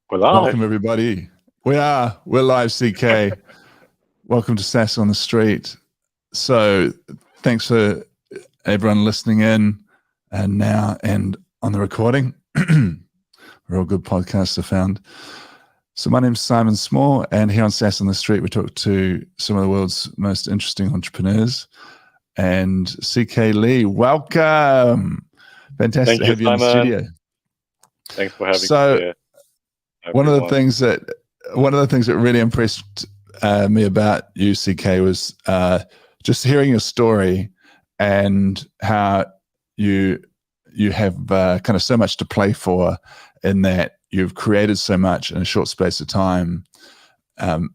We're live. Welcome, everybody. We're live, CK. Welcome to SaaS on the Street. So thanks for everyone listening in and now and on the recording. Real good podcasts are found. So my name's Simon Small, and here on SaaS on the Street, we talk to some of the world's most interesting entrepreneurs. And CK Lee, welcome. Fantastic to have you in the studio. Thanks for having me here. One of the things that really impressed me about you, CK, was just hearing your story and how you have kind of so much to play for, in that you've created so much in a short space of time.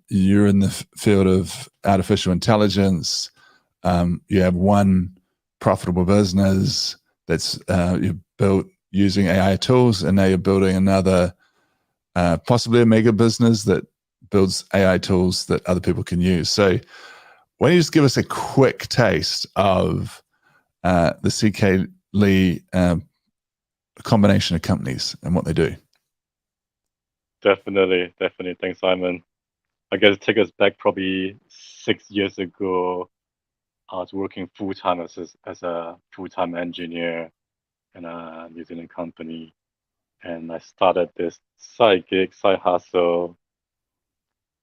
You're in the field of artificial intelligence. You have one profitable business that's you built using AI tools, and now you're building another, possibly a mega business that builds AI tools that other people can use. So why don't you just give us a quick taste of the CK Lee combination of companies and what they do? Definitely. Thanks, Simon. I guess take us back probably 6 years ago. I was working full-time as a full-time engineer in a New Zealand company. And I started this side hustle,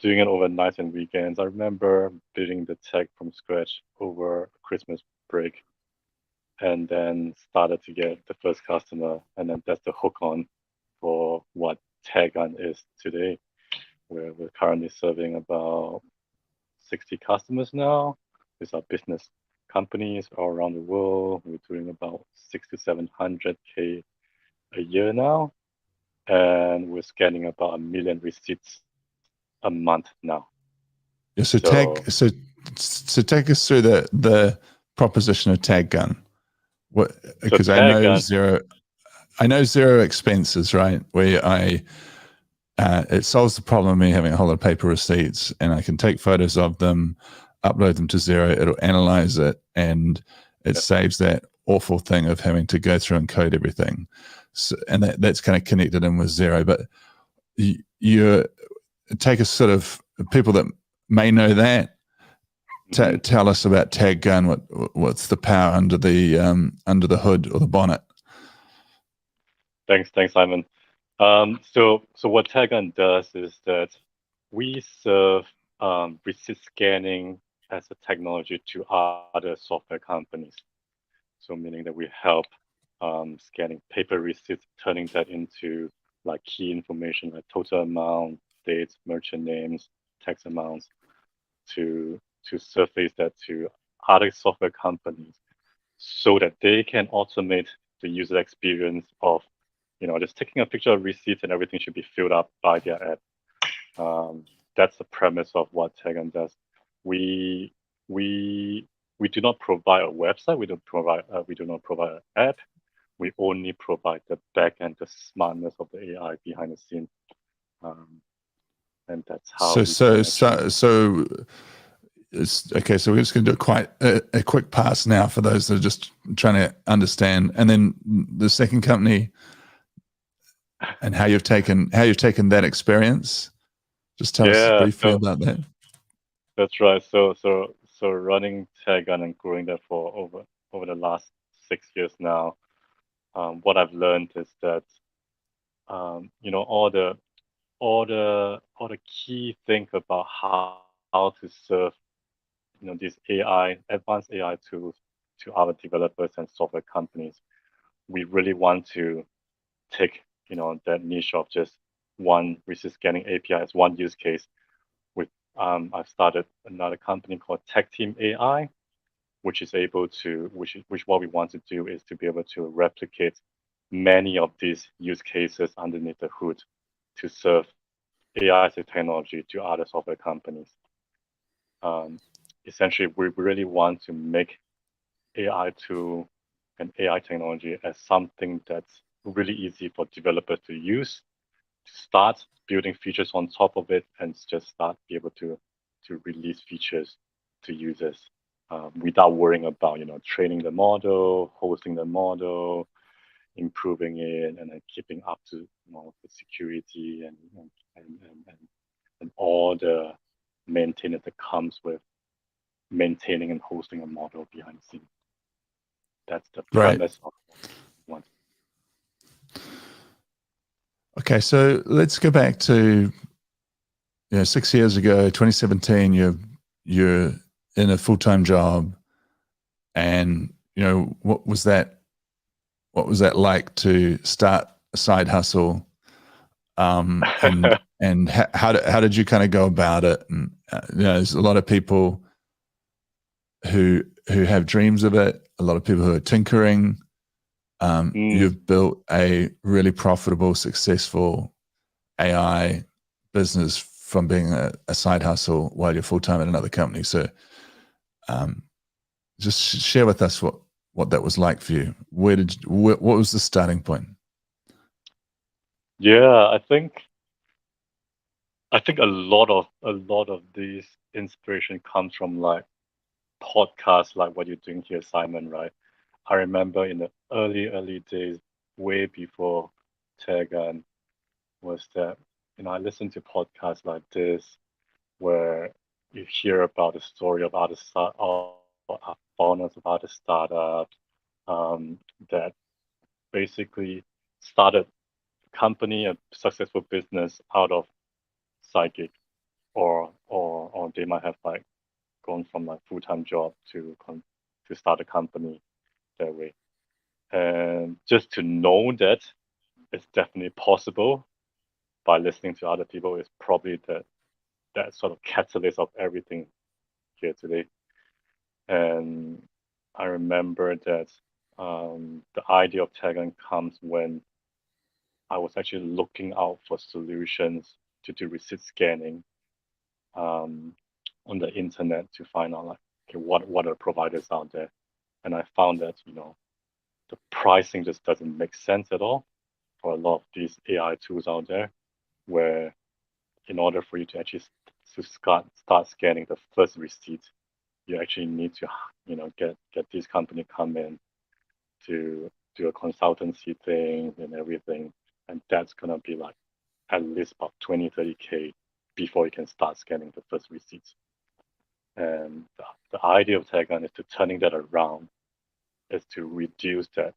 doing it over nights and weekends. I remember building the tech from scratch over Christmas break, and then started to get the first customer. And then that's the hook on for what TagTeam is today. We're currently serving about 60 customers now. These are business companies all around the world. We're doing about 600 to 700K a year now. And we're scanning about 1 million receipts a month now. Yeah, so take us through the proposition of TagTeam. What, because I know zero expenses, right? Where it solves the problem of me having a whole lot of paper receipts, and I can take photos of them, upload them to Xero, it'll analyze it, and it saves that awful thing of having to go through and code everything. So, and that's kind of connected in with Xero. But you take us, sort of, people that may know that, tell us about TagTeam. What's the power under the hood or the bonnet? Thanks, Simon. So what TagTeam does is that we serve receipt scanning as a technology to other software companies. So meaning that we help scanning paper receipts, turning that into like key information like total amount, dates, merchant names, tax amounts, to surface that to other software companies, so that they can automate the user experience of, just taking a picture of receipts and everything should be filled up by their app. That's the premise of what TagTeam does. We do not provide a website. We do not provide an app. We only provide the back end, the smartness of the AI behind the scene, and that's how. So it's okay. So we're just going to do quite a quick pass now for those that are just trying to understand, and then the second company, and how you've taken that experience. Just tell us briefly about that. That's right. So running TagTeam and growing that for over the last 6 years now. What I've learned is that all the key things about how to serve these advanced AI tools to our developers and software companies. We really want to take that niche of just one receipt scanning API as one use case. With I've started another company called TagTeam.ai, which what we want to do is to be able to replicate many of these use cases underneath the hood to serve AI as a technology to other software companies. Essentially, we really want to make AI tool and AI technology as something that's really easy for developers to use, to start building features on top of it, and just start be able to release features to users without worrying about training the model, hosting the model, improving it and then keeping up to the security and all the maintenance that comes with maintaining and hosting a model behind the scene. That's the Right. premise of one. Okay, so let's go back to 6 years ago, 2017. You're in a full-time job, and what was that? What was that like to start a side hustle? And how did you kind of go about it? And there's a lot of people who have dreams of it. A lot of people who are tinkering. You've built a really profitable, successful AI business from being a side hustle while you're full time at another company. So, just share with us what that was like for you. What was the starting point? Yeah, I think a lot of these inspiration comes from like podcasts like what you're doing here, Simon, right? I remember in the early days, way before Tegan, was that I listened to podcasts like this where you hear about the story of other founders of other startups that basically started a company, a successful business out of psychic, or they might have like gone from like full-time job to start a company that way. And just to know that it's definitely possible by listening to other people is probably that sort of catalyst of everything here today. And I remember that the idea of Tagon comes when I was actually looking out for solutions to do receipt scanning um, on the internet to find out like okay, what are providers out there, and I found that the pricing just doesn't make sense at all for a lot of these AI tools out there, where in order for you to actually start scanning the first receipt, you actually need to get this company come in to do a consultancy thing and everything, and that's gonna be like at least about 20-30K before you can start scanning the first receipts. And the idea of Tagon is to turning that around, is to reduce that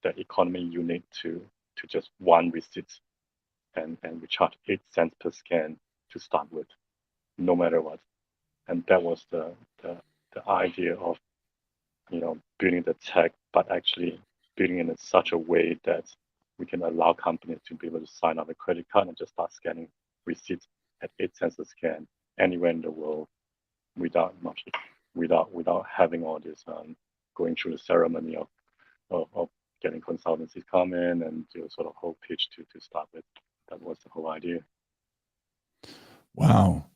economy unit to just one receipt, and we charge 8 cents per scan to start with, no matter what. And that was the idea of building the tech, but actually building it in such a way that we can allow companies to be able to sign up a credit card and just start scanning receipts at 8 cents a scan anywhere in the world without having all this going through the ceremony of getting consultancies come in and do a sort of whole pitch to start with. That was the whole idea. Wow,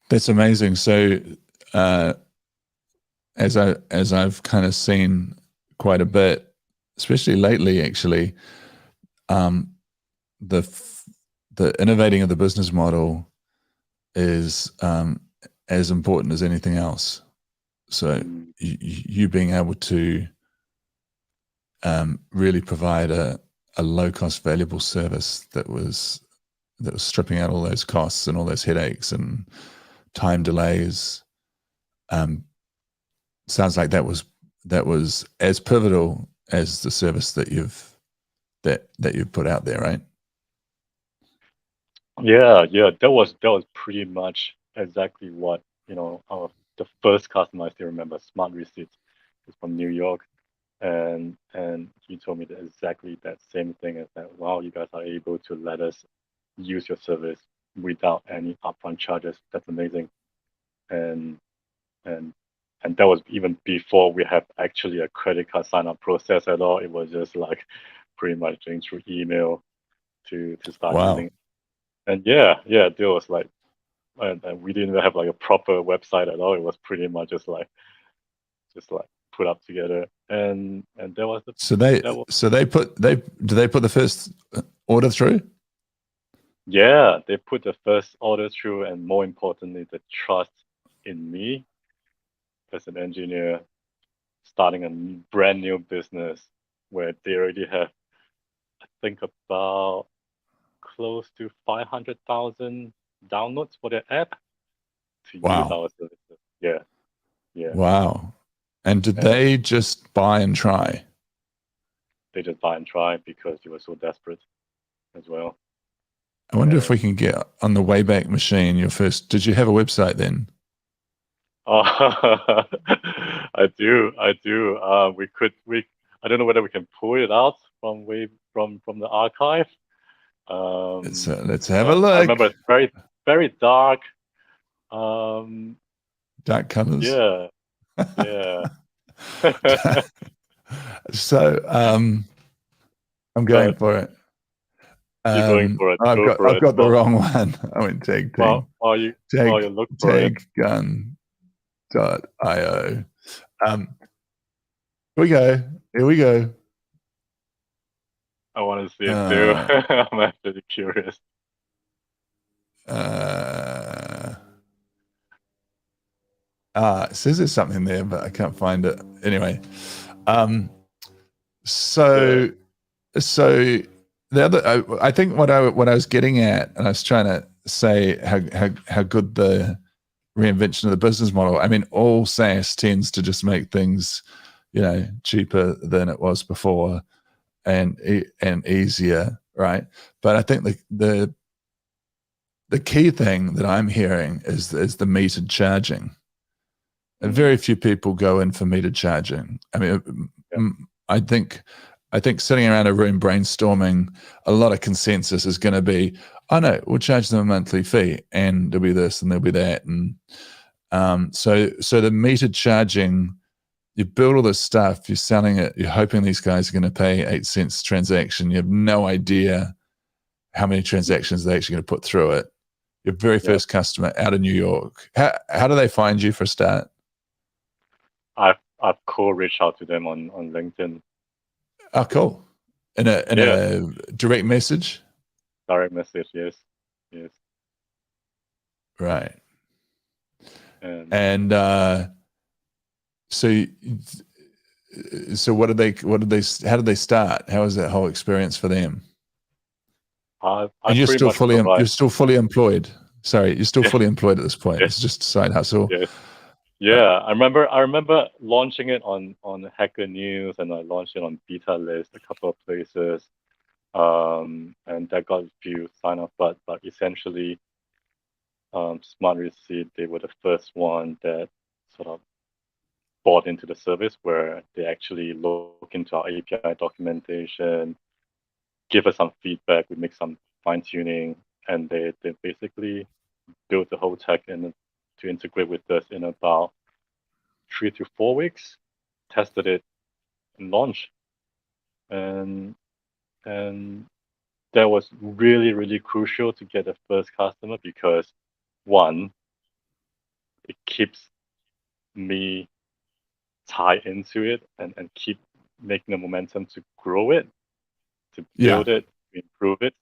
that's amazing. So, as I've kind of seen quite a bit, especially lately, actually, um, the innovating of the business model is as important as anything else. So you being able to really provide a low cost, valuable service that was stripping out all those costs and all those headaches and time delays. Sounds like that was as pivotal as the service that you've put out there, right? Yeah, that was pretty much exactly what the first customer I still remember, Smart Receipts, is from New York, and he told me that exactly that same thing, is that wow, you guys are able to let us use your service without any upfront charges. That's amazing. And and and that was even before we have actually a credit card sign up process at all. It was just like pretty much going through email to start Wow. using. And yeah, there was like, and we didn't have like a proper website at all. It was pretty much just like put up together, and that was the So they that was do they put the first order through? yeah, they put the first order through, and more importantly, the trust in me as an engineer starting a brand new business where they already have think about close to 500,000 downloads for their app to use Wow. our services. Yeah, yeah. Wow. And did And they just buy and try? they just buy and try because they were so desperate as well. I wonder if we And can get on the Wayback Machine. Your first, did you have a website then? I do, I do. I don't know whether we can pull it out from the archive. Let's have a But I look. remember it's very, very dark. Um, Dark colors. yeah, yeah. So I'm going But for it. you're going for it. Go for I've it. got the wrong one. I went tag team. While you look for it, taggun.io. Here we go. Here we go. I want to see it too. Uh, I'm actually curious. it says there's something there, but I can't find it. Anyway, so the other, I think what I was getting at, and I was trying to say how good the reinvention of the business model. I mean, all SaaS tends to just make things, cheaper than it was before, and easier, right? But I think the key thing that I'm hearing is the metered charging. And very few people go in for metered charging. I mean, I think sitting around a room brainstorming, a lot of consensus is going to be, oh no, we'll charge them a monthly fee, and there'll be this and there'll be that, and so the metered charging, you build all this stuff, you're selling it, you're hoping these guys are going to pay 8 cents a transaction. You have no idea how many transactions they're actually going to put through it. Your very first customer out of New York. How do they find you for a start? I've cold reached out to them on LinkedIn. Oh, cool. In a direct message? Direct message, yes. Right. And so how did they start? How was that whole experience for them? and you're still fully employed. Sorry, you're still fully employed at this point. It's just a side hustle. Yeah, I remember launching it on Hacker News, and I launched it on Beta List, a couple of places, and that got a few sign-ups. But essentially, Smart Receipt, they were the first one that sort of bought into the service, where they actually look into our API documentation, give us some feedback, we make some fine-tuning, and they basically built the whole tech to integrate with us in about 3 to 4 weeks, tested it and launched. And that was really, really crucial to get the first customer, because one, it keeps me tied into it and keep making the momentum to grow it, to build it, to improve it,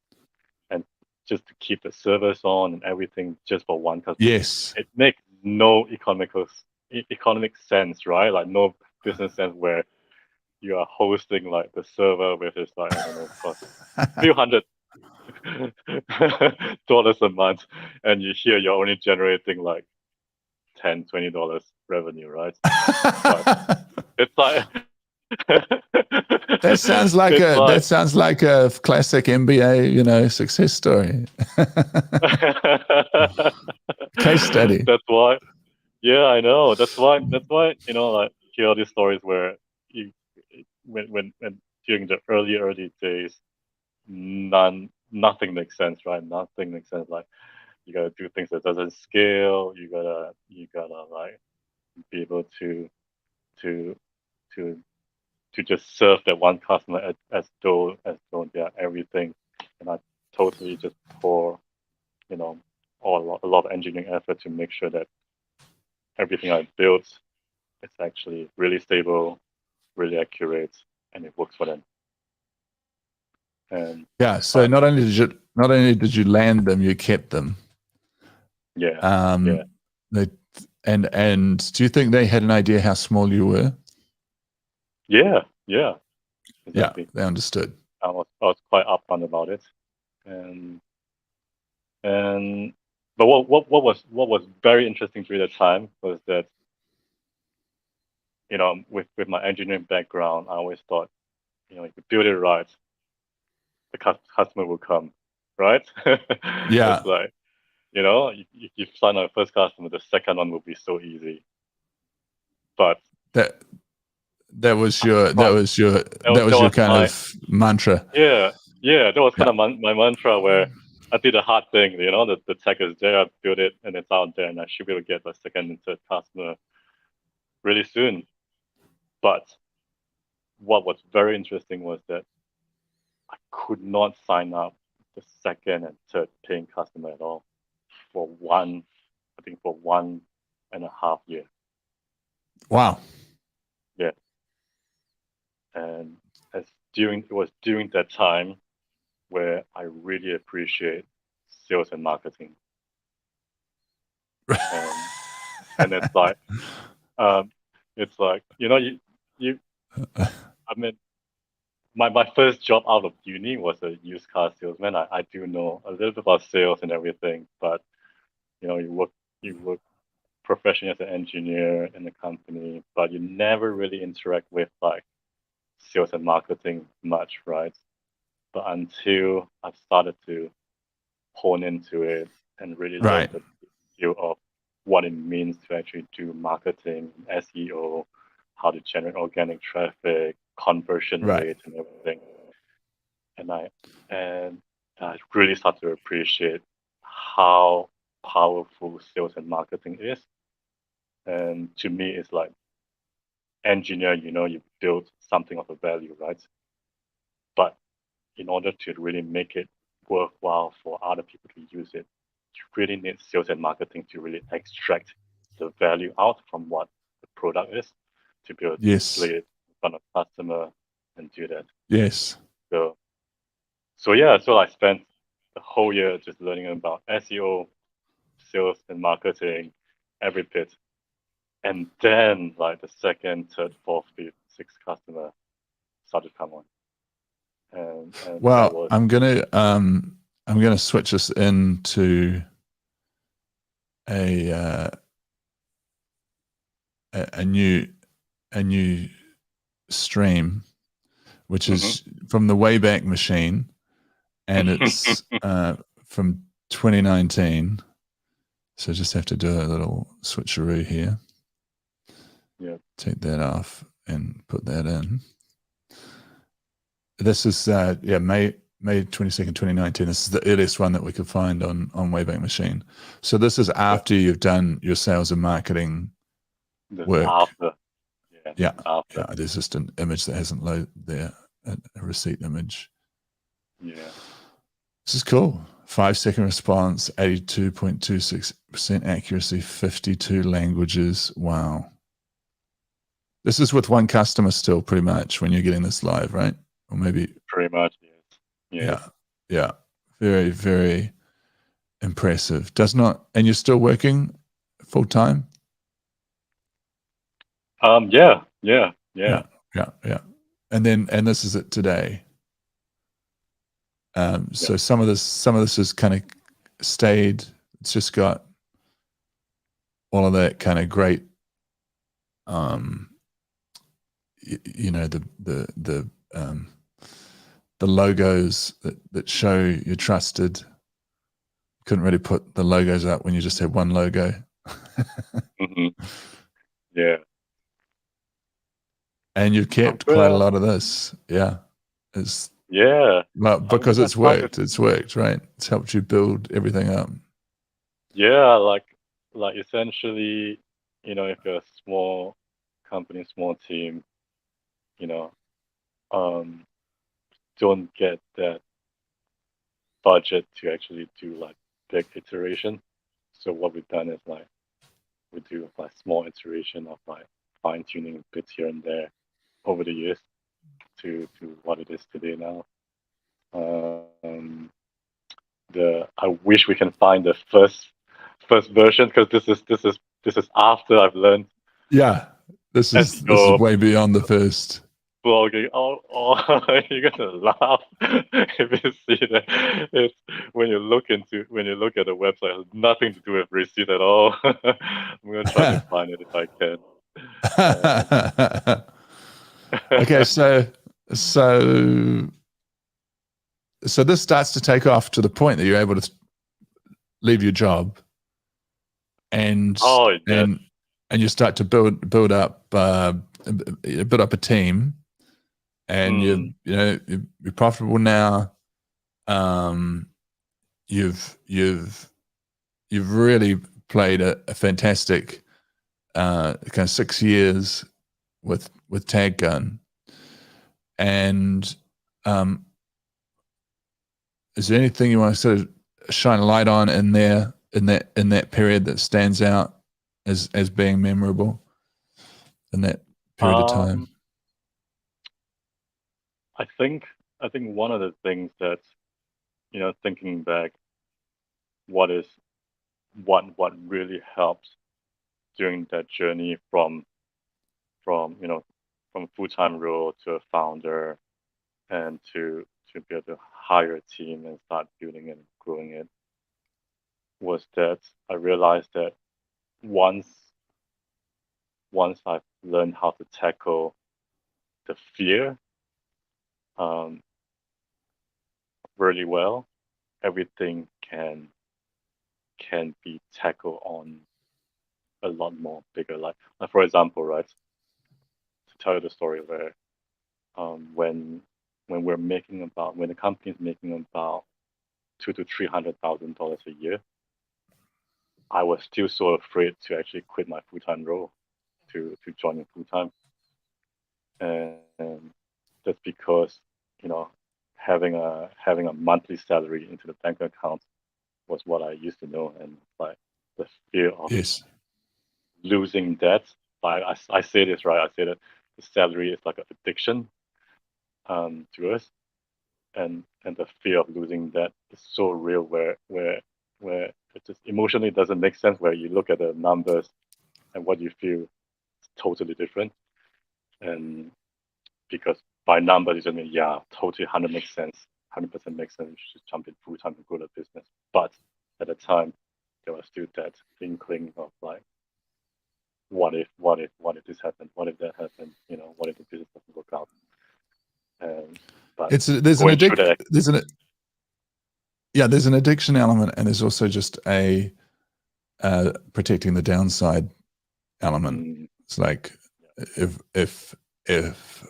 and just to keep the servers on and everything just for one customer. Yes. It makes no economic sense, right? Like no business sense where you are hosting like the server with its like, I don't know, cost a few $100 a month, and you hear you're only generating like $10-20 revenue, right? But it's like that sounds like a classic MBA, success story. Case study. That's why. Yeah, I know. That's why. Like hear all these stories where when during the early days, nothing makes sense, right? Nothing makes sense. Like you gotta do things that doesn't scale. You gotta like be able to to just serve that one customer as though they are everything. And I totally just pour, a lot of engineering effort to make sure that everything I built is actually really stable, really accurate, and it works for them. And so not only did you land them, you kept them. Yeah. And do you think they had an idea how small you were? Yeah. Exactly. Yeah, they understood. I was quite upfront about it, and and but what was very interesting during that time was that, with my engineering background, I always thought, if you build it right, the customer will come, right? Yeah. It's like, you sign up first customer, the second one will be so easy. But That that was your that but was your that, that that was your was kind my of mantra. yeah, that was kind Yeah. of my mantra, where I did a hard thing. The tech is there, I built it, and it's out there, and I should be able to get the second and third customer really soon. But what was very interesting was that I could not sign up the second and third paying customer at all for for 1.5 years. Wow. Yeah, and it was during that time where I really appreciate sales and marketing, and and um, it's like, you I mean, my first job out of uni was a used car salesman. I do know a little bit about sales and everything, but you work professionally as an engineer in the company, but you never really interact with like sales and marketing much, right? But until I started to hone into it and really learn Right. the skill of what it means to actually do marketing, SEO, how to generate organic traffic, conversion Right. rates, and everything. And I really started to appreciate how powerful sales and marketing is. And to me, it's like engineer, you build something of a value, right? But in order to really make it worthwhile for other people to use it, you really need sales and marketing to really extract the value out from what the product is, to be able to display Yes. it in front of customer and do that. Yes. So so I spent the whole year just learning about SEO, sales and marketing, every bit. And then like the second, third, fourth, fifth, sixth customer started to come on. And that Well, was I'm gonna switch us into a uh, a new a new stream, which mhm. is from the Wayback Machine, and it's from 2019. So just have to do a little switcheroo here. Yeah. Take that off and put that in. This is May 22nd, 2019. This is the earliest one that we could find on Wayback Machine. So this is Yeah. after you've done your sales and marketing This is work. after. Yeah, this Yeah, is after. yeah. There's just an image that hasn't loaded there, a receipt image. Yeah. This is cool. 5-second response, 82.26% accuracy, 52 languages. Wow. This is with one customer still, pretty much, when you're getting this live, right? Or maybe, Pretty much, yes. Yes. yeah, yeah. Very, very impressive. Does not, and you're still working full time? Yeah, yeah, Yeah, yeah, yeah, yeah. And this is it today. yeah. So some of this is kind of stayed. It's just got all of that kind of great, um, the the logos that show you're trusted. Couldn't really put the logos up when you just had one logo. hmm Yeah. And you've I'm kept quite a gonna, lot of this. Yeah. It's yeah. well, I'm because gonna it's try to, worked. It's worked, right? It's helped you build everything up. yeah, like essentially, if you're a small company, small team, you know, um, don't get that budget to actually do like big iteration. So what we've done is like we do like small iteration of like fine tuning bits here and there over the years to what it is today now. Um, the I wish we can find the first version, because this is after I've learned Yeah. This is SEO. way beyond the first. blogging. You're gonna laugh if you see that. It's when you look at the website, it has nothing to do with receipt at all. I'm gonna try to find it if I can. Okay, so so this starts to take off to the point that you're able to leave your job and Oh yes. and and you start to build up a team, and Mm, you're profitable now. Um, you've really played a fantastic kind of 6 years with Tag Gun, and um, is there anything you want to sort of shine a light on in there in that period that stands out as being memorable in that period of time? um, I think one of the things that, thinking back, what is what really helps during that journey from you know from full time role to a founder, and to be able to hire a team and start building and growing it, was that I realized that once I've learned how to tackle the fear really well, everything can be tackled on a lot more bigger. Like for example, right? To tell you the story where when when the company is making about two to $300,000 a year, I was still so afraid to actually quit my full time role to join in full time, and that's because you know having a monthly salary into the bank account was what I used to know, and like the fear of Yes. losing that. Like I say this right, I say that the salary is like an addiction to us, and the fear of losing that is so real. Where it just emotionally doesn't make sense. Where you look at the numbers and what you feel is totally different, and because by numbers it just mean yeah, totally 100 makes sense, 100% makes sense. You should jump in full time and grow the business. But at the time, there was still that inkling of like, what if this happened? What if that happened? What if the business doesn't work out? And but There's an going through that, there's an addiction element, and there's also just a protecting the downside element. mm, It's like if if if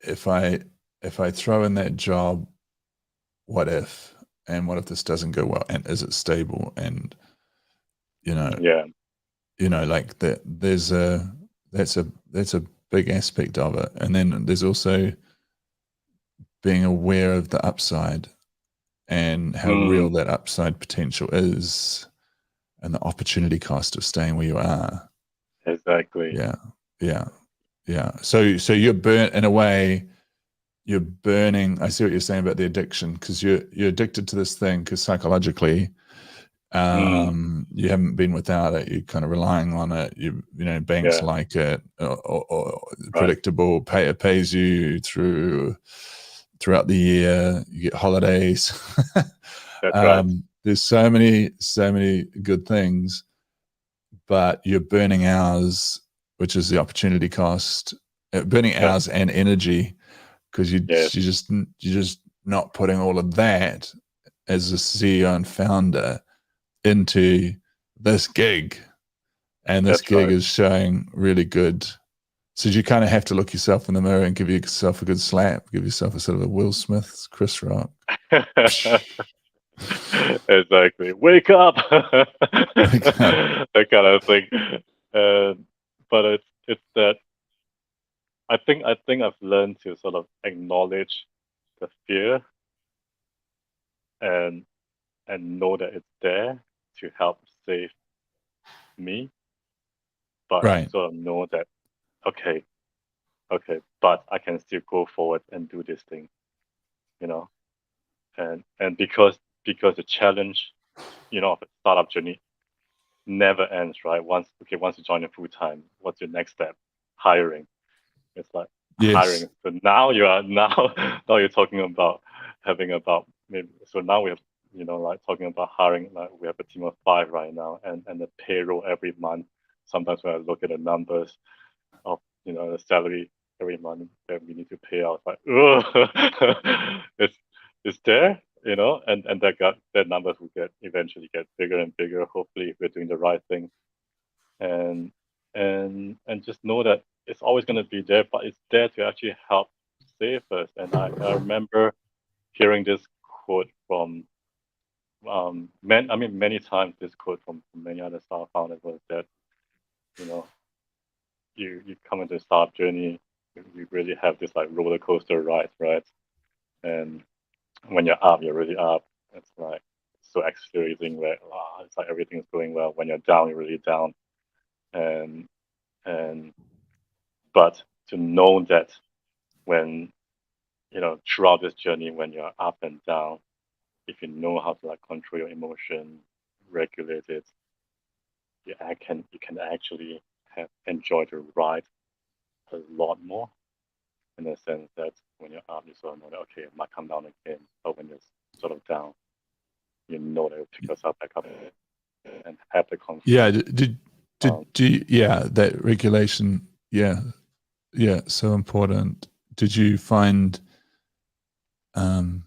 if I throw in that job, what if, and what if this doesn't go well, and is it stable, and you know yeah, like that that's a big aspect of it. And then there's also being aware of the upside and how real mm, that upside potential is, and the opportunity cost of staying where you are. exactly. Yeah, yeah, yeah. So you're burnt in a way. You're burning. I see what you're saying about the addiction, because you're addicted to this thing because psychologically, Mm, you haven't been without it. You're kind of relying on it. Banks yeah, like it, or right. predictable. It pays you throughout the year. You get holidays. That's right. There's so many good things, but you're burning hours, which is the opportunity cost. Burning Yep. hours and energy, because Yes, you're just not putting all of that as a CEO and founder into this gig, and this that's gig right. is showing really good. So you kind of have to look yourself in the mirror and give yourself a good slap, give yourself a sort of a Will Smith, Chris Rock. Exactly. Wake up, Like, that kind of thing. But it's that I think I've learned to sort of acknowledge the fear and know that it's there to help save me, but right. sort of know that okay, but I can still go forward and do this thing, you know, and because the challenge, of a startup journey never ends, right? Once you join a full time, what's your next step? Hiring. It's like Yes. hiring. So now you are now now you're talking about having about maybe. So now we have like talking about hiring. Like we have a team of 5 right now, and the payroll every month. Sometimes when I look at the numbers of the salary every month that we need to pay out, like it's there, and that numbers will eventually get bigger and bigger. Hopefully, if we're doing the right thing, and just know that it's always going to be there, but it's there to actually help save us. And I remember hearing this quote from many times this quote from many other startup founders was that you know you come into a startup journey, you really have this like roller coaster ride, right? And when you're up, you're really up. It's like so exhilarating where it's like everything's going well. When you're down, you're really down. And and but to know that when throughout this journey, when you're up and down, if you know how to like control your emotion, regulate it, you can actually enjoy the ride a lot more, in the sense that when you're up, you sort of know that okay, it might come down again, but when you're sort of down, you know that it'll pick yourself back up and have the Yeah. confidence. Yeah, that regulation. Yeah. Yeah. So important. Did you find, um,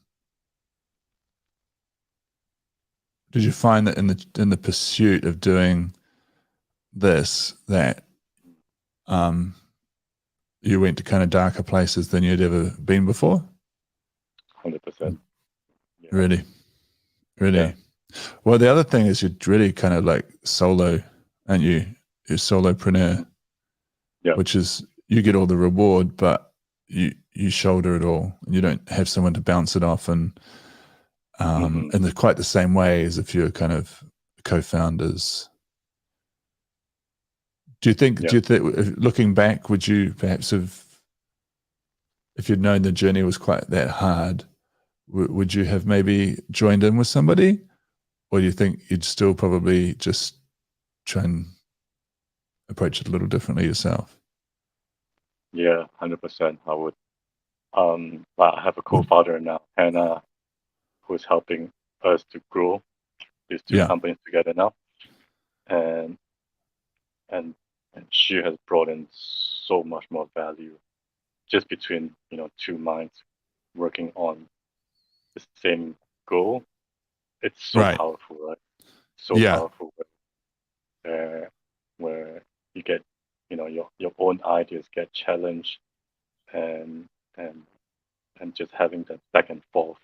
that in the pursuit of doing this, that, um, you went to kind of darker places than you'd ever been before? 100%. Yeah. Really? Yeah. Really? Well, the other thing is you're really kind of like solo, aren't you? You're solopreneur, Yeah. which is you get all the reward, but you shoulder it all. You don't have someone to bounce it off, and Hmm. in quite the same way as if you're kind of co-founders. Yeah. Do you think, looking back, would you perhaps have, if you'd known the journey was quite that hard, would you have maybe joined in with somebody, or do you think you'd still probably just try and approach it a little differently yourself? Yeah. 100%. I would. I have a co-founder now, Hannah, who's helping us to grow these two Yeah. companies together now, and and and she has brought in so much more value just between two minds working on the same goal. It's so Right. powerful, right? So Yeah. powerful where you get your own ideas get challenged, and and just having that back and forth,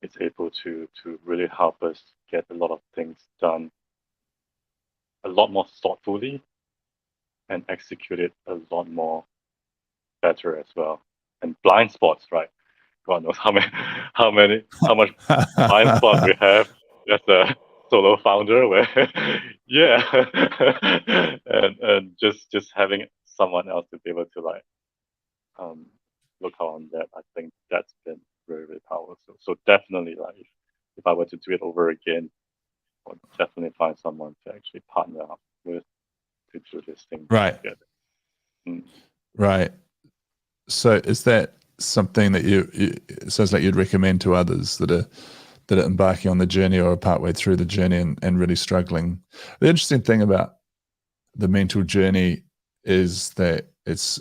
it's able to really help us get a lot of things done a lot more thoughtfully and execute it a lot more better as well. And blind spots, right? God knows how much blind spots we have as a solo founder. Where, yeah, and just having someone else to be able to like um look out on that, I think that's been very very powerful. So definitely, like if I were to do it over again, I would definitely find someone to actually partner up with to do this thing Right. together. Mm. Right. So is that something that it sounds like you'd recommend to others that are embarking on the journey or are partway through the journey and really struggling? The interesting thing about the mental journey is that it's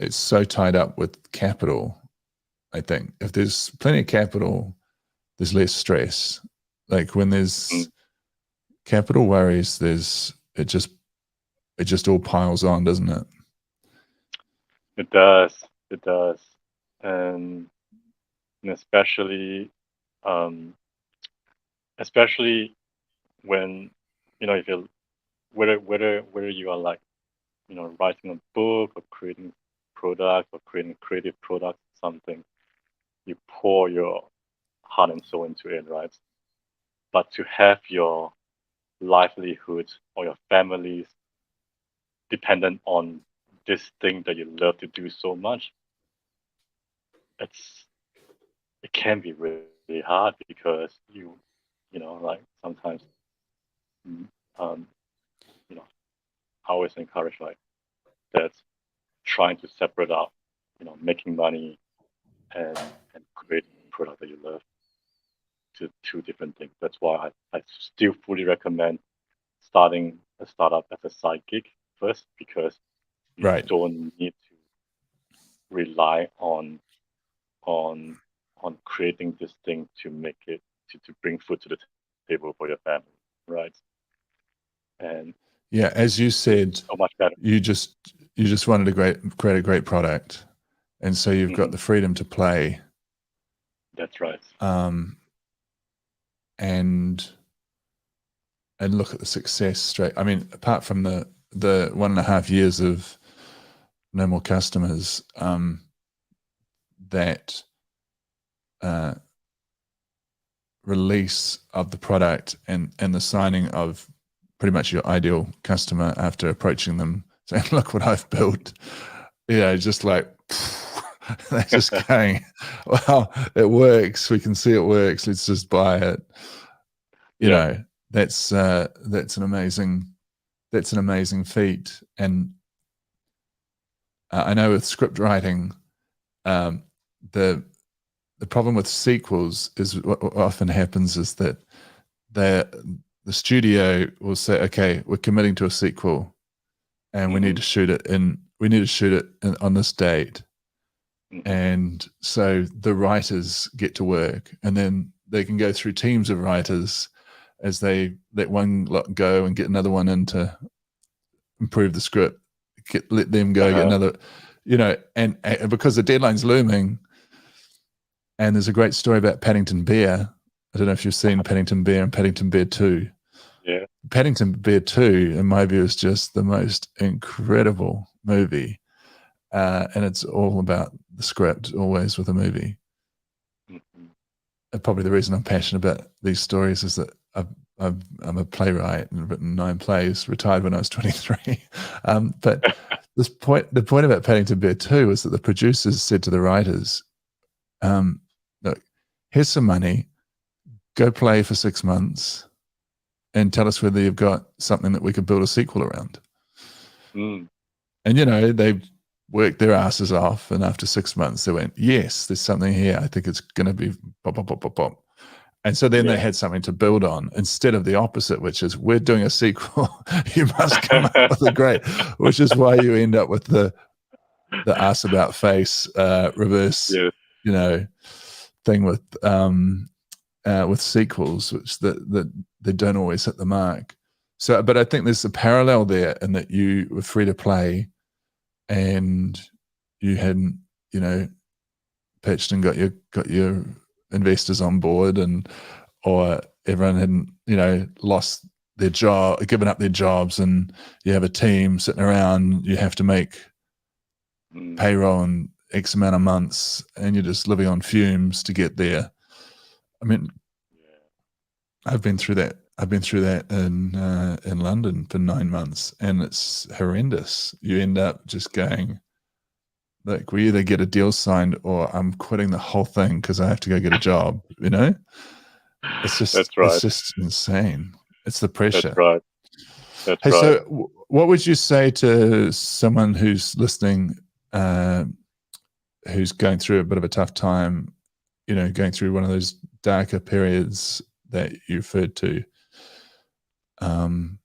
so tied up with capital. I think if there's plenty of capital, there's less stress. Like when there's Mm. capital worries, it just all piles on, doesn't it? It does. It does. And, and um, especially when, if you're, whether you are like, writing a book or creating product or creating creative product, something, you pour your heart and soul into it, right? But to have your livelihood or your families dependent on this thing that you love to do so much, it's it can be really hard because like sometimes, mm, um, you know, I always encourage like that trying to separate out, making money and create a product that you love to two different things. That's why I still fully recommend starting a startup as a side gig first, because you Right. don't need to rely on on creating this thing to make it to bring food to the table for your family, right? And Yeah, as you it's said, so much better. you just wanted to create a great product, and so you've got Hmm. the freedom to play, That's right. um, and look at the success straight. I mean, apart from the 1.5 years of no more customers, that uh, release of the product and the signing of pretty much your ideal customer after approaching them saying, "Look what I've built," just like they're just going, "Well, it works. We can see it works. Let's just buy it." You Yeah. know, that's an amazing feat. And I know with script writing, um, the problem with sequels is what often happens is that the studio will say, "Okay, we're committing to a sequel, and we need Hmm. to shoot it in. We need to shoot it on this date." Hmm. And so the writers get to work, and then they can go through teams of writers as they let one lot go and get another one in to improve the script. Let them go, get Uh-huh. another, and because the deadline's looming. And there's a great story about Paddington Bear. I don't know if you've seen Paddington Bear and Paddington Bear 2. Yeah. Paddington Bear 2, in my view, is just the most incredible movie. And it's all about the script, always with a movie. Hmm. And probably the reason I'm passionate about these stories is that I'm a playwright and written 9 plays, retired when I was 23. But the point about Paddington Bear 2 was that the producers said to the writers, look, here's some money, go play for 6 months and tell us whether you've got something that we could build a sequel around. Mm. And, they worked their asses off. And after 6 months, they went, yes, there's something here. I think it's going to be pop, pop, pop, pop, pop. And so then they Yeah. had something to build on instead of the opposite, which is we're doing a sequel. You must come up with a great, which is why you end up with the ass about face reverse, Yes. thing with sequels, which that they don't always hit the mark. So, but I think there's a parallel there in that you were free to play, and you hadn't, pitched and got your investors on board, or everyone hadn't, lost their job, given up their jobs, and you have a team sitting around. You have to make Mm. payroll in X amount of months, and you're just living on fumes to get there. I mean, Yeah. I've been through that. I've been through that in London for 9 months, and it's horrendous. You end up just going, like, we either get a deal signed or I'm quitting the whole thing because I have to go get a job. That's It's right. just insane. It's the That's pressure. right. That's Hey, right. so what would you say to someone who's listening, uh, who's going through a bit of a tough time, going through one of those darker periods that you referred to, um,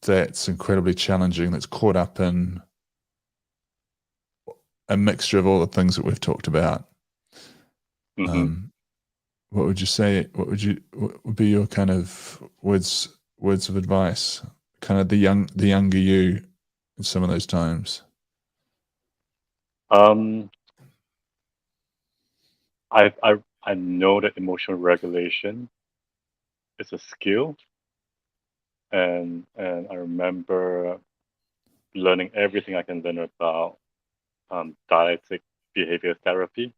that's incredibly challenging, that's caught up in a mixture of all the things that we've talked about? Hmm. Um, what would you say? What would be your kind of words of advice? Kind of the younger you in some of those times. Um, I know that emotional regulation is a skill, and I remember learning everything I can learn about dialectic behavior therapy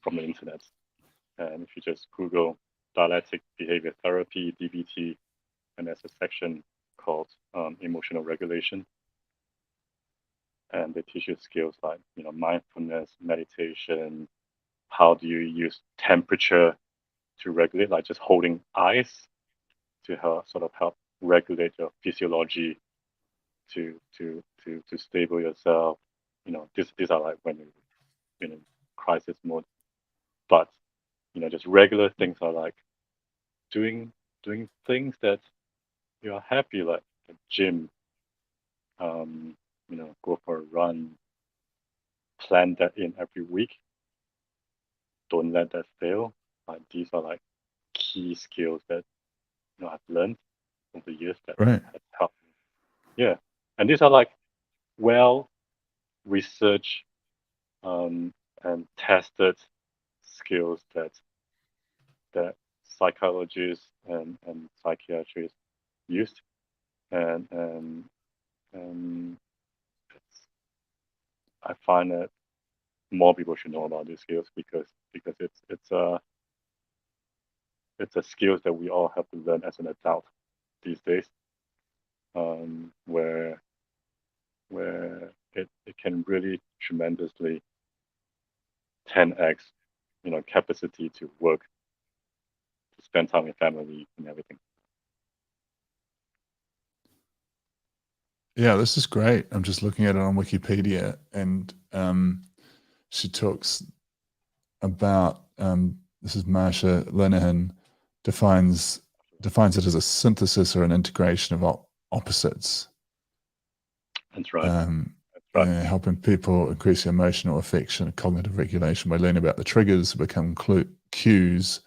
from the internet. And if you just Google dialectic behavior therapy (DBT), and there's a section called emotional regulation, and they teach you skills like mindfulness, meditation. How do you use temperature to regulate, like just holding ice to help regulate your physiology to stable yourself. These are like when you're in crisis mode. But just regular things are like doing things that you are happy, like gym, go for a run, plan that in every week. Don't let that fail. These are like key skills that I've learned over the years that Right. has helped me. Yeah, and these are like well researched and tested skills that psychologists and psychiatrists used, and I find that more people should know about these skills because it's a skills that we all have to learn as an adult these days, where it can really tremendously 10x capacity to work, to spend time with family and everything. Yeah, this is great. I'm just looking at it on Wikipedia, and she talks about this is Marsha Linehan defines it as a synthesis or an integration of opposites. That's right. That's right. Yeah, helping people increase emotional affection and cognitive regulation by learning about the triggers to become cues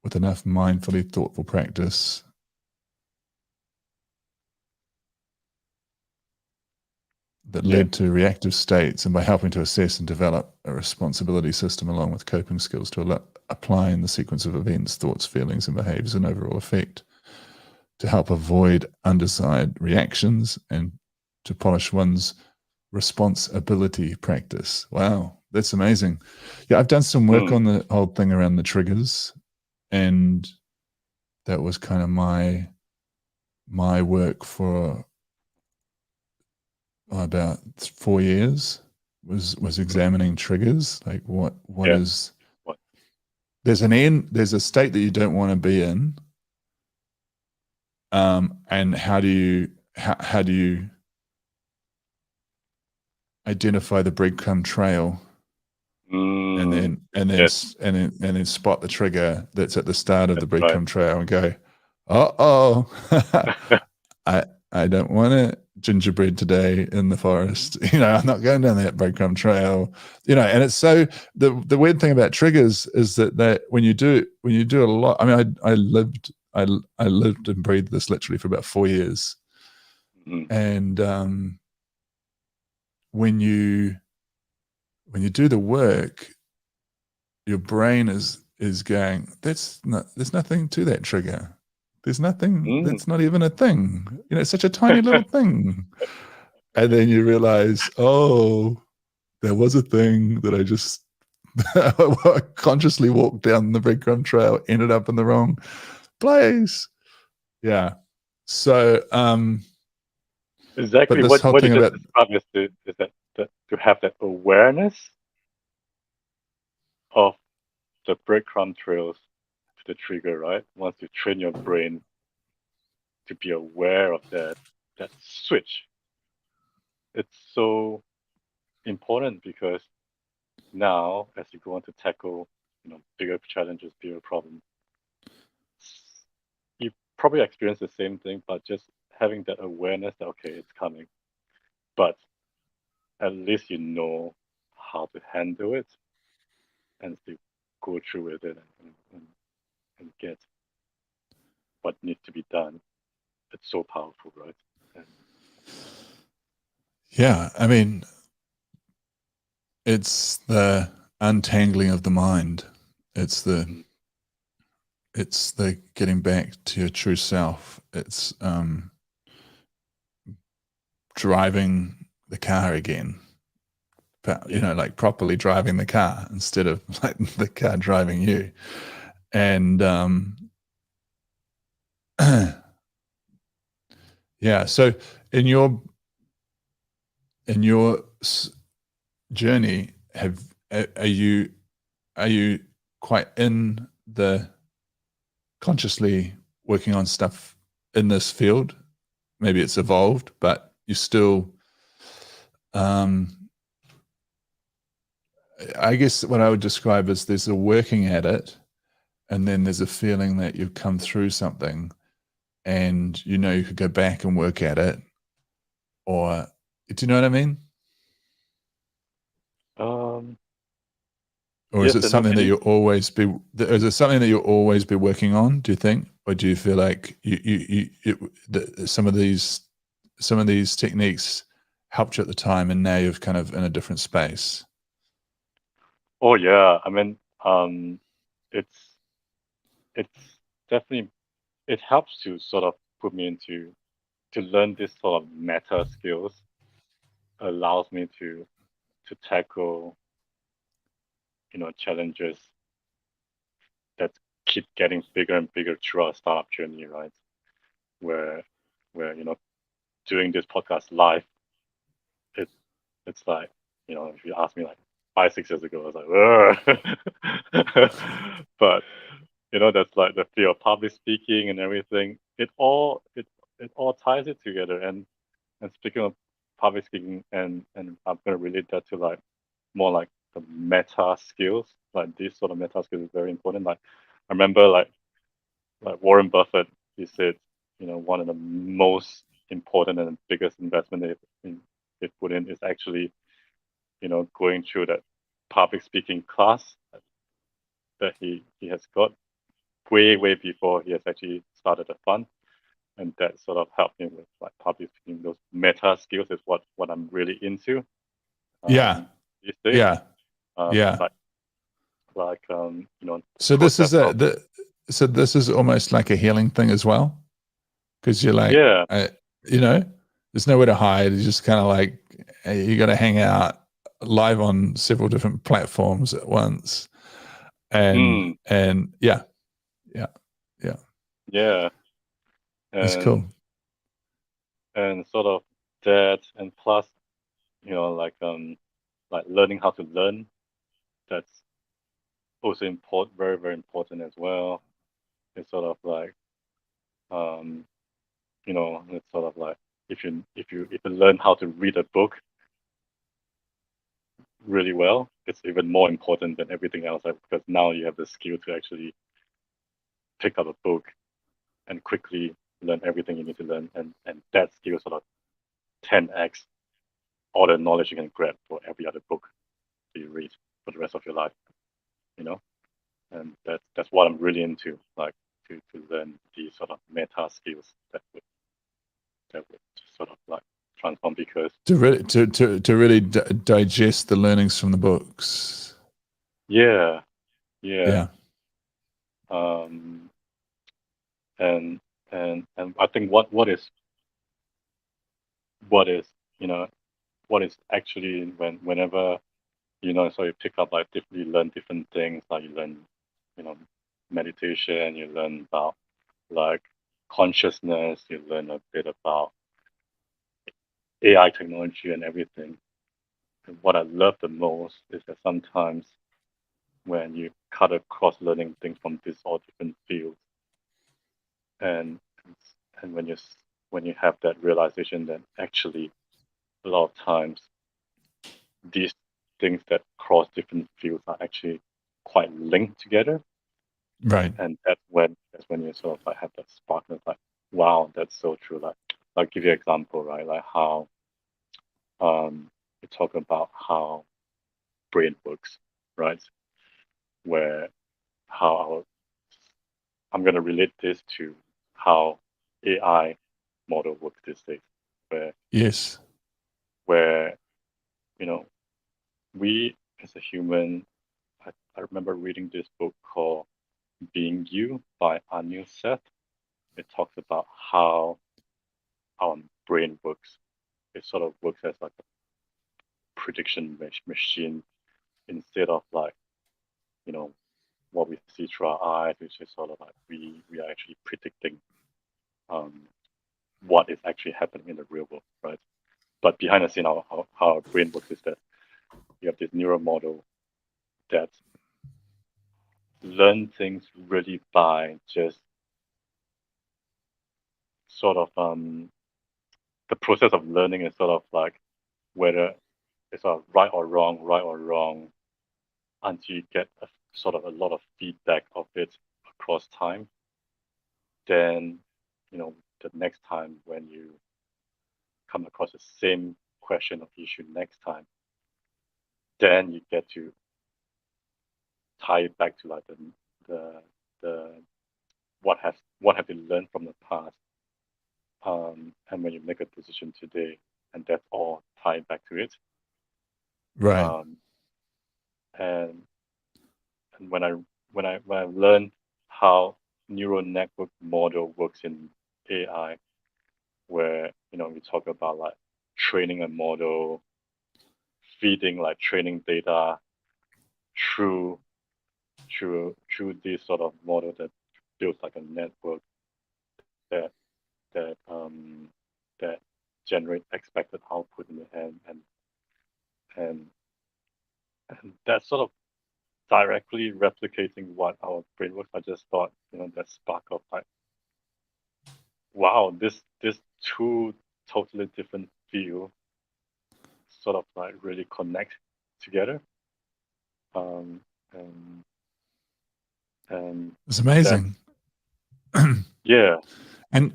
with enough mindfully thoughtful practice. That led to reactive states, and by helping to assess and develop a responsibility system along with coping skills to apply in the sequence of events, thoughts, feelings, and behaviors and overall effect to help avoid undesired reactions and to polish one's responsibility practice. Wow, that's amazing. Yeah, I've done some work on the whole thing around the triggers, and that was kind of my work for about 4 years was examining triggers, like what is there's a state that you don't want to be in, and how do you identify the breadcrumb trail, and then spot the trigger that's at the start of the breadcrumb trail and go, I don't want to gingerbread today in the forest. I'm not going down that breadcrumb trail. And it's so the weird thing about triggers is that when you do a lot. I mean, I lived and breathed this literally for about 4 years, and when you do the work, your brain is going, there's nothing to that trigger. There's nothing. That's not even a thing. It's such a tiny little thing. And then you realize, oh, there was a thing that I just consciously walked down the breadcrumb trail, ended up in the wrong place. Yeah. So exactly what you just described is that to have that awareness of the breadcrumb trails to the trigger, right? Once you train your brain to be aware of that switch, it's so important because now as you go on to tackle bigger challenges, bigger problems, you probably experience the same thing, but just having that awareness that okay, it's coming, but at least you know how to handle it and to go through with it and get what needs to be done. It's so powerful, right? Yeah, I mean, it's the untangling of the mind. It's the getting back to your true self. It's driving the car again. But, like properly driving the car instead of like the car driving you. And yeah, so in your journey, are you quite in the consciously working on stuff in this field? maybe it's evolved, but you still, I guess what I would describe as there's a working at it, and then there's a feeling that you've come through something and you know you could go back and work at it, or do you know what I mean? Um, Or is yes it and no. something Can that you? you'll always be? Is it something that you'll always be working on? Do you think, or do you feel like some of these techniques helped you at the time, and now you've kind of in a different space? Oh yeah. I mean, it's it's definitely, it helps to sort of put me into to learn this sort of meta skills, allows me to tackle, challenges that keep getting bigger and bigger through our startup journey, right? Where where doing this podcast live, it it's like, if you ask me like 5, 6 years ago, I was like, "Ugh." But that's like the fear of public speaking and everything. It all ties it together. And speaking of public speaking, and I'm gonna relate that to like more like the meta skills. Like this sort of meta skills is very important. Like I remember like Warren Buffett, he said, one of the most important and biggest investment they put in is actually, going through that public speaking class that he has got way, way before he has actually started a fund. And that sort of helped me with like public speaking. Those meta skills is what I'm really into Yeah, these days. yeah, yeah. Like the So this is process of, so this is almost like a healing thing as well, because you're like, yeah. you know, there's nowhere to hide. You just kind of like you got to hang out live on several different platforms at once, Mm, and yeah, yeah, yeah. yeah. It's And cool. sort of that, and plus, like learning how to learn. That's also important, very, very important as well. It's sort of like, um, it's sort of like, if you learn how to read a book really well, it's even more important than everything else, like, because now you have the skill to actually pick up a book and quickly learn everything you need to learn, and that skill sort of 10x all the knowledge you can grab for every other book that you read for the rest of your life. You know, and that's what I'm really into, like to learn these sort of meta skills that would sort of like transform, because To really digest the learnings from the books. yeah, yeah. Yeah, um and I think what is you know what is actually, whenever, so you pick up, like, you learn different things, like you learn, you know meditation, you learn about like consciousness, you learn a bit about AI technology and everything. And what I love the most is that sometimes when you cut across learning things from these all different fields, and and when you have that realization that actually a lot of times these things that cross different fields are actually quite linked together. right. And that's when you sort of like have that spark, and it's like, wow, that's so true. Like, I'll give you an example, right? Like how, you talk about how brain works, right? Where how I'm going to relate this to how AI model works these days, where Yes. where you know we as a human, I remember reading this book called Being You by Anil Seth. It talks about how our brain works. It sort of works as like a prediction machine, instead of like, you know what we see through our eyes, which is sort of like we are actually predicting, um, what is actually happening in the real world, right? But behind the scene, how our brain works is that you have this neural model that learn things really by just sort of, the process of learning is sort of like whether it's a right or wrong, until you get sort of a lot of feedback of it across time. Then, the next time when you come across the same question or issue next time, then you get to tie it back to like the what have you learned from the past, and when you make a decision today, and that's all tied back to it. Right. Um, and and when I learned how neural network model works in AI, where we talk about like training a model, feeding like training data through this sort of model that builds like a network that that generate expected output in the end, and and that's sort of directly replicating what our brain works. I just thought, that spark of like, wow, this two totally different field sort of like really connect together. Um, and and It's that's amazing. yeah. And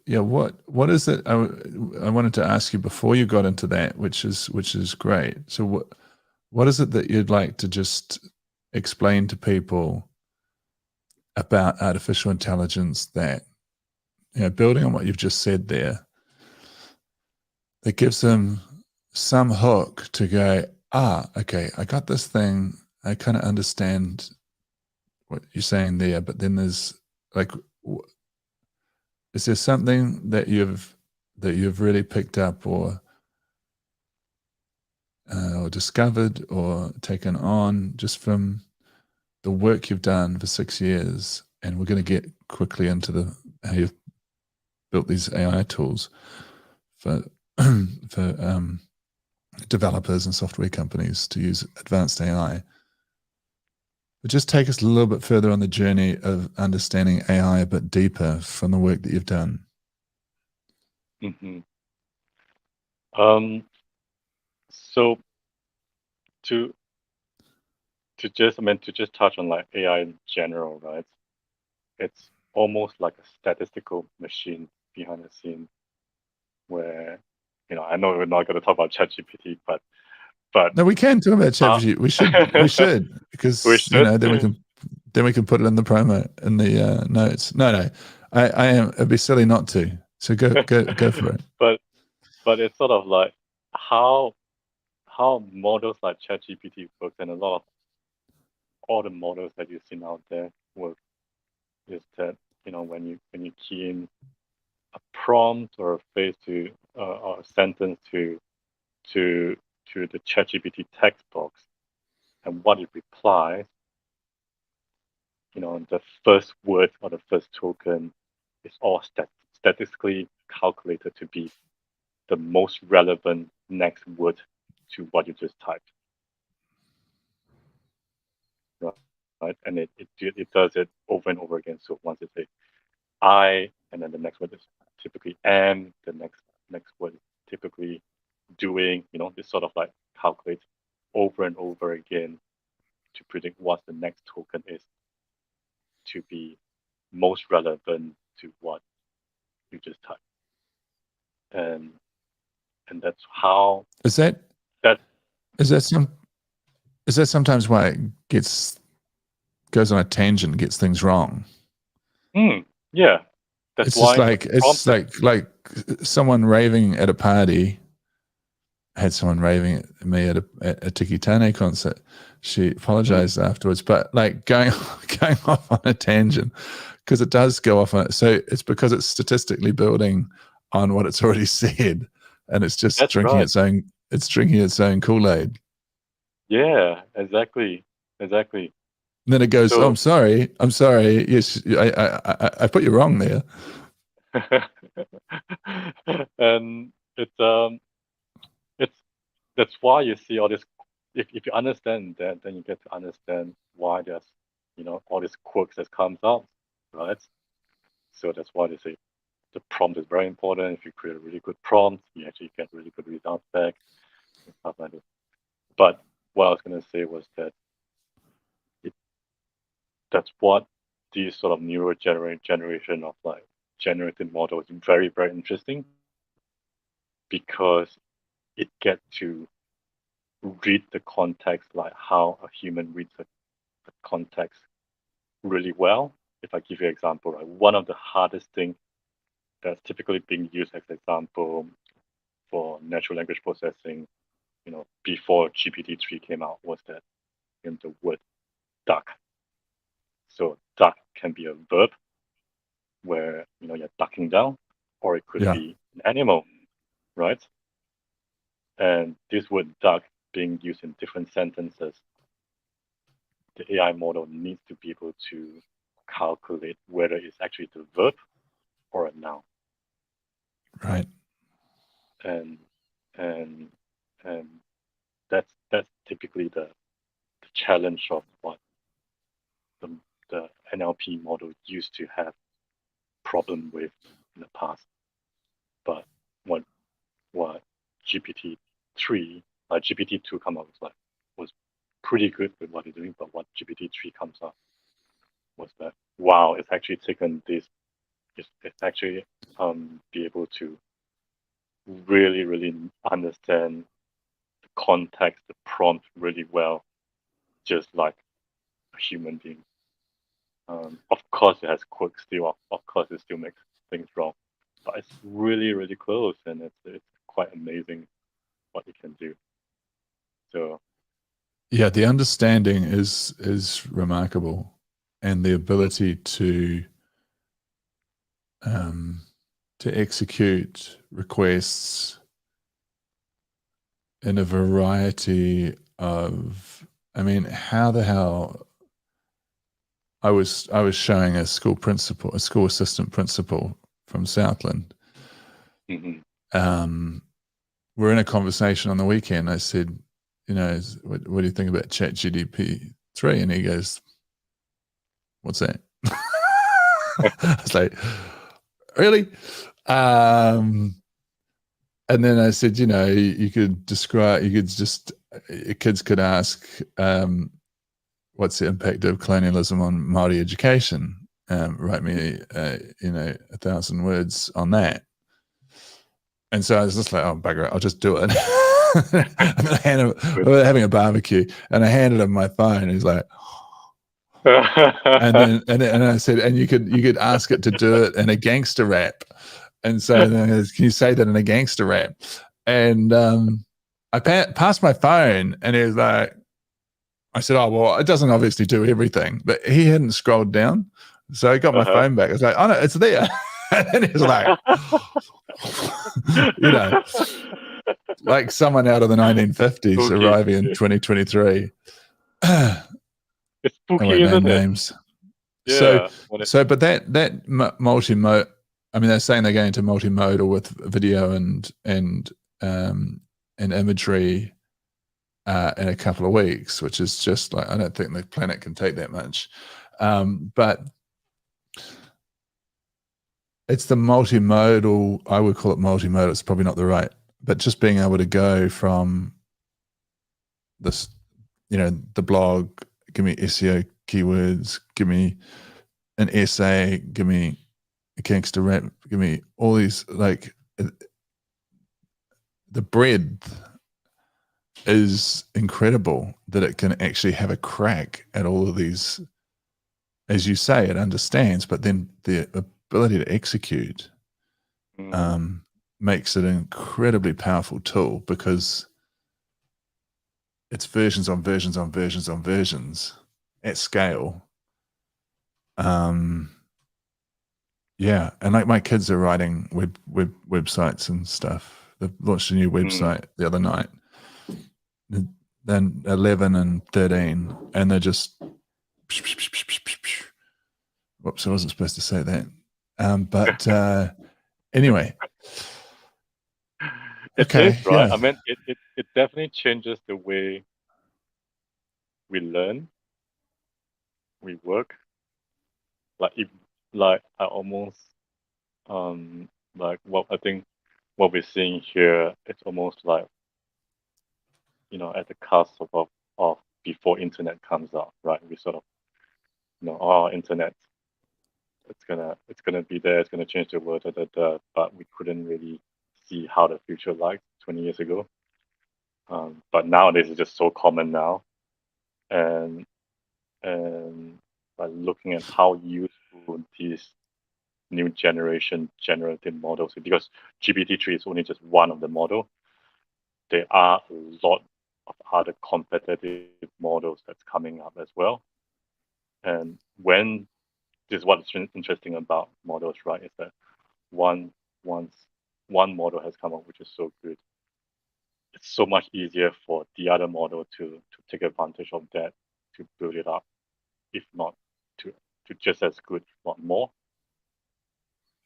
yeah, what is it? I wanted to ask you before you got into that, which is great. So what is it that you'd like to just explain to people about artificial intelligence that, building on what you've just said there, that gives them some hook to go, okay, I got this thing. I kind of understand what you're saying there, but then there's like, is there something that you've really picked up or discovered or taken on just from the work you've done for 6 years? And we're going to get quickly into how you've built these AI tools for for developers and software companies to use advanced AI. But just take us a little bit further on the journey of understanding AI a bit deeper from the work that you've done. hmm So to to just touch on like AI in general, right? It's almost like a statistical machine behind the scene, where I know we're not going to talk about ChatGPT, but No, we can talk about how ChatGPT. We should we because should. then we can put it in the promo in the notes. No, I am. It'd be silly not to. So go for it. but it's sort of like how models like ChatGPT works, and a lot of all the models that you've seen out there work, is that when you key in a prompt or a phrase to or a sentence to the ChatGPT text box, and what it replies, the first word or the first token is all statistically calculated to be the most relevant next word to what you just typed, right? And it does it over and over again. So once it says I, and then the next word is typically am, the next word is typically doing, this sort of like calculates over and over again to predict what the next token is to be most relevant to what you just typed. And that's how Is that that is that some is that sometimes why it goes on a tangent and gets things wrong? yeah, that's It's just why like the it's prompt is like someone raving at a party. I had someone raving at me at a Tiki Tane concert. She mm, apologized afterwards, but like going going off on a tangent because it does go off on it. So it's because it's statistically building on what it's already said, and it's just that's drinking right. its own Kool-Aid. Yeah, exactly. And then it goes, "Oh, So I'm sorry. Yes, I put you wrong there." and it's that's why you see all this. If you understand that, then you get to understand why there's all these quirks that comes out, right? So that's why they say the prompt is very important. If you create a really good prompt, you actually get really good results back and stuff like this. But what I was going to say was that that's what these sort of neuro generation of like generative models is very, very interesting because it gets to read the context like how a human reads the context really well. If I give you an example, right, one of the hardest things that's typically being used as an example for natural language processing, before GPT-3 came out, was that in the word duck. So duck can be a verb where you're ducking down, or it could Yeah. be an animal, right? And this word duck being used in different sentences, the AI model needs to be able to calculate whether it's actually the verb or a noun. Right. And and and that's typically the challenge of what the NLP model used to have problem with in the past. But what GPT-2 come out was pretty good with what it's doing. But what GPT-3 comes out was that wow, it's actually taken this. It's actually be able to really really understand the context, the prompt really well, just like a human being. Of course, it has quirks still. Of course, it still makes things wrong, but it's really really close, and it's quite amazing what it can do. So Yeah, the understanding is remarkable, and the ability to execute requests in a variety of. I mean, how the hell? I was showing a school assistant principal from Southland. mm-hmm. We're in a conversation on the weekend. I said, what do you think about ChatGPT 3? And he goes, what's that? I was like, really? And then I said, you could kids could ask, what's the impact of colonialism on Māori education? Write me, 1,000 words on that. And so I was just like, oh, bugger it, I'll just do it. We're having a barbecue, and I handed him my phone, and he's like, and I said, and you could ask it to do it in a gangster rap. And so then goes, can you say that in a gangster rap? And I passed my phone, and he was like, I said, oh, well, it doesn't obviously do everything, but he hadn't scrolled down. So I got my phone back. I was like, oh no, it's there. And he was like, like someone out of the 1950s spooky. arriving in 2023. It's spooky, I won't name isn't it? names. Yeah. But that multi-mode, I mean, they're saying they're going to multimodal with video and imagery in a couple of weeks, which is just like, I don't think the planet can take that much. But it's the multimodal, I would call it multimodal. It's probably not the right, but just being able to go from this, the blog, give me SEO keywords, give me an essay, give me a gangster rap, give me all these, like, the breadth is incredible that it can actually have a crack at all of these. As you say, it understands, but then the ability to execute makes it an incredibly powerful tool, because it's versions on versions on versions on versions at scale. Yeah, and like my kids are writing websites and stuff. They've launched a new website the other night. Then 11 and 13, and they're just. Whoops, I wasn't supposed to say that. But anyway. It is, right? I mean, it definitely changes the way we learn, we work. Like like I almost like what I think what we're seeing here, it's almost like, at the cusp of before internet comes out, right? We sort of, internet, it's gonna be there, it's gonna change the world, but we couldn't really see how the future like 20 years ago. But nowadays it's just so common now, and and by looking at how useful these new generation generative models, because GPT-3 is only just one of the model. There are a lot of other competitive models that's coming up as well. And when this is what's interesting about models, right? Is that one once one model has come up which is so good, it's so much easier for the other model to take advantage of that, to build it up, if not to just as good, if not more.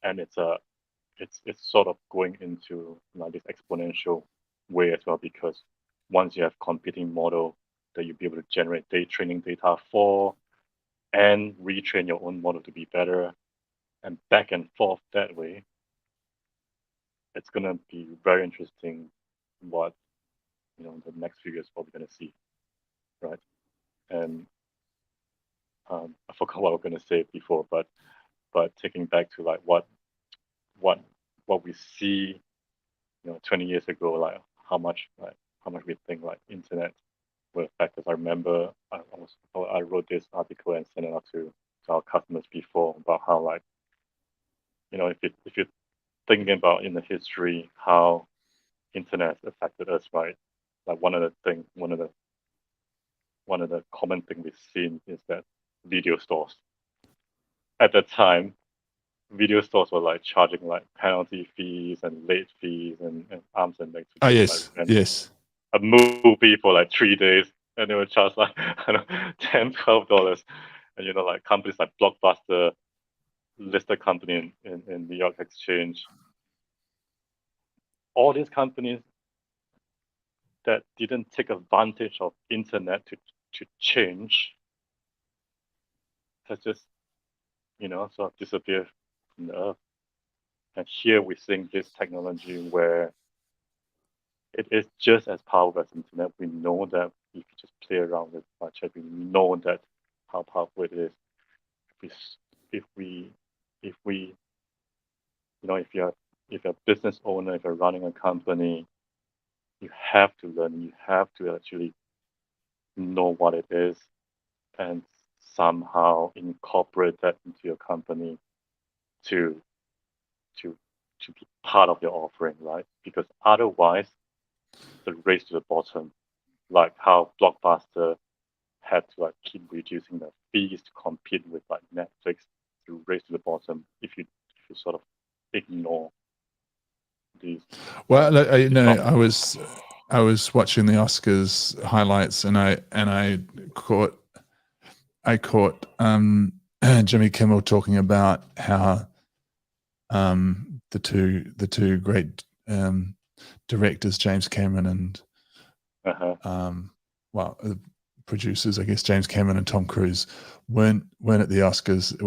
And it's sort of going into like this exponential way as well, because once you have competing model that you'll be able to generate training data for and retrain your own model to be better and back and forth that way, it's gonna be very interesting what the next few years what we're gonna see, right? And I forgot what I was gonna say before, but taking back to like what what we see 20 years ago, like how much we think like internet will affect us. I remember I wrote this article and sent it out to our customers before about how, like, if you're thinking about in the history how internet affected us, right? Like one of the common thing we've seen is that video stores. At that time, video stores were like charging like penalty fees and late fees and arms and legs to Oh just like yes, rent yes. a movie for like 3 days, and they would charge like I don't know, $10, $12. And like companies like Blockbuster, listed company in New York Exchange, all these companies that didn't take advantage of internet to change has just sort of disappeared from the earth. And here we're seeing this technology where it is just as powerful as internet. We know that if you just play around with budget, we know that how powerful it is. If we, if we, if we, if you're a business owner, if you're running a company, you have to learn. You have to actually know what it is and somehow incorporate that into your company to to to be part of your offering, right? Because otherwise, the race to the bottom, like how Blockbuster had to like keep reducing the fees to compete with like Netflix, to race to the bottom if you sort of ignore these. Well, look, These I was watching the Oscars highlights, and I caught Jimmy Kimmel talking about how the two great directors, James Cameron and the producers, I guess, James Cameron and Tom Cruise, weren't at the Oscars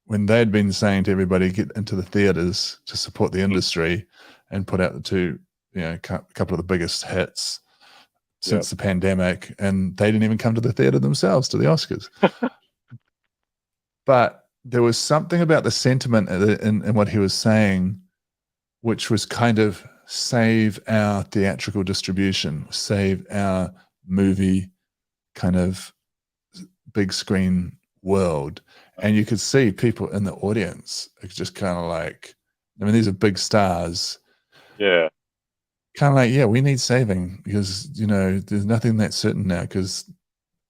when they had been saying to everybody, get into the theaters to support the industry and put out the two, couple of the biggest hits since the pandemic, and they didn't even come to the theater themselves, to the Oscars. But there was something about the sentiment in what he was saying, which was kind of save our theatrical distribution, save our movie kind of big screen world. And you could see people in the audience just kind of like, I mean, these are big stars. Yeah. Kind of like, yeah, we need saving because, there's nothing that's certain now because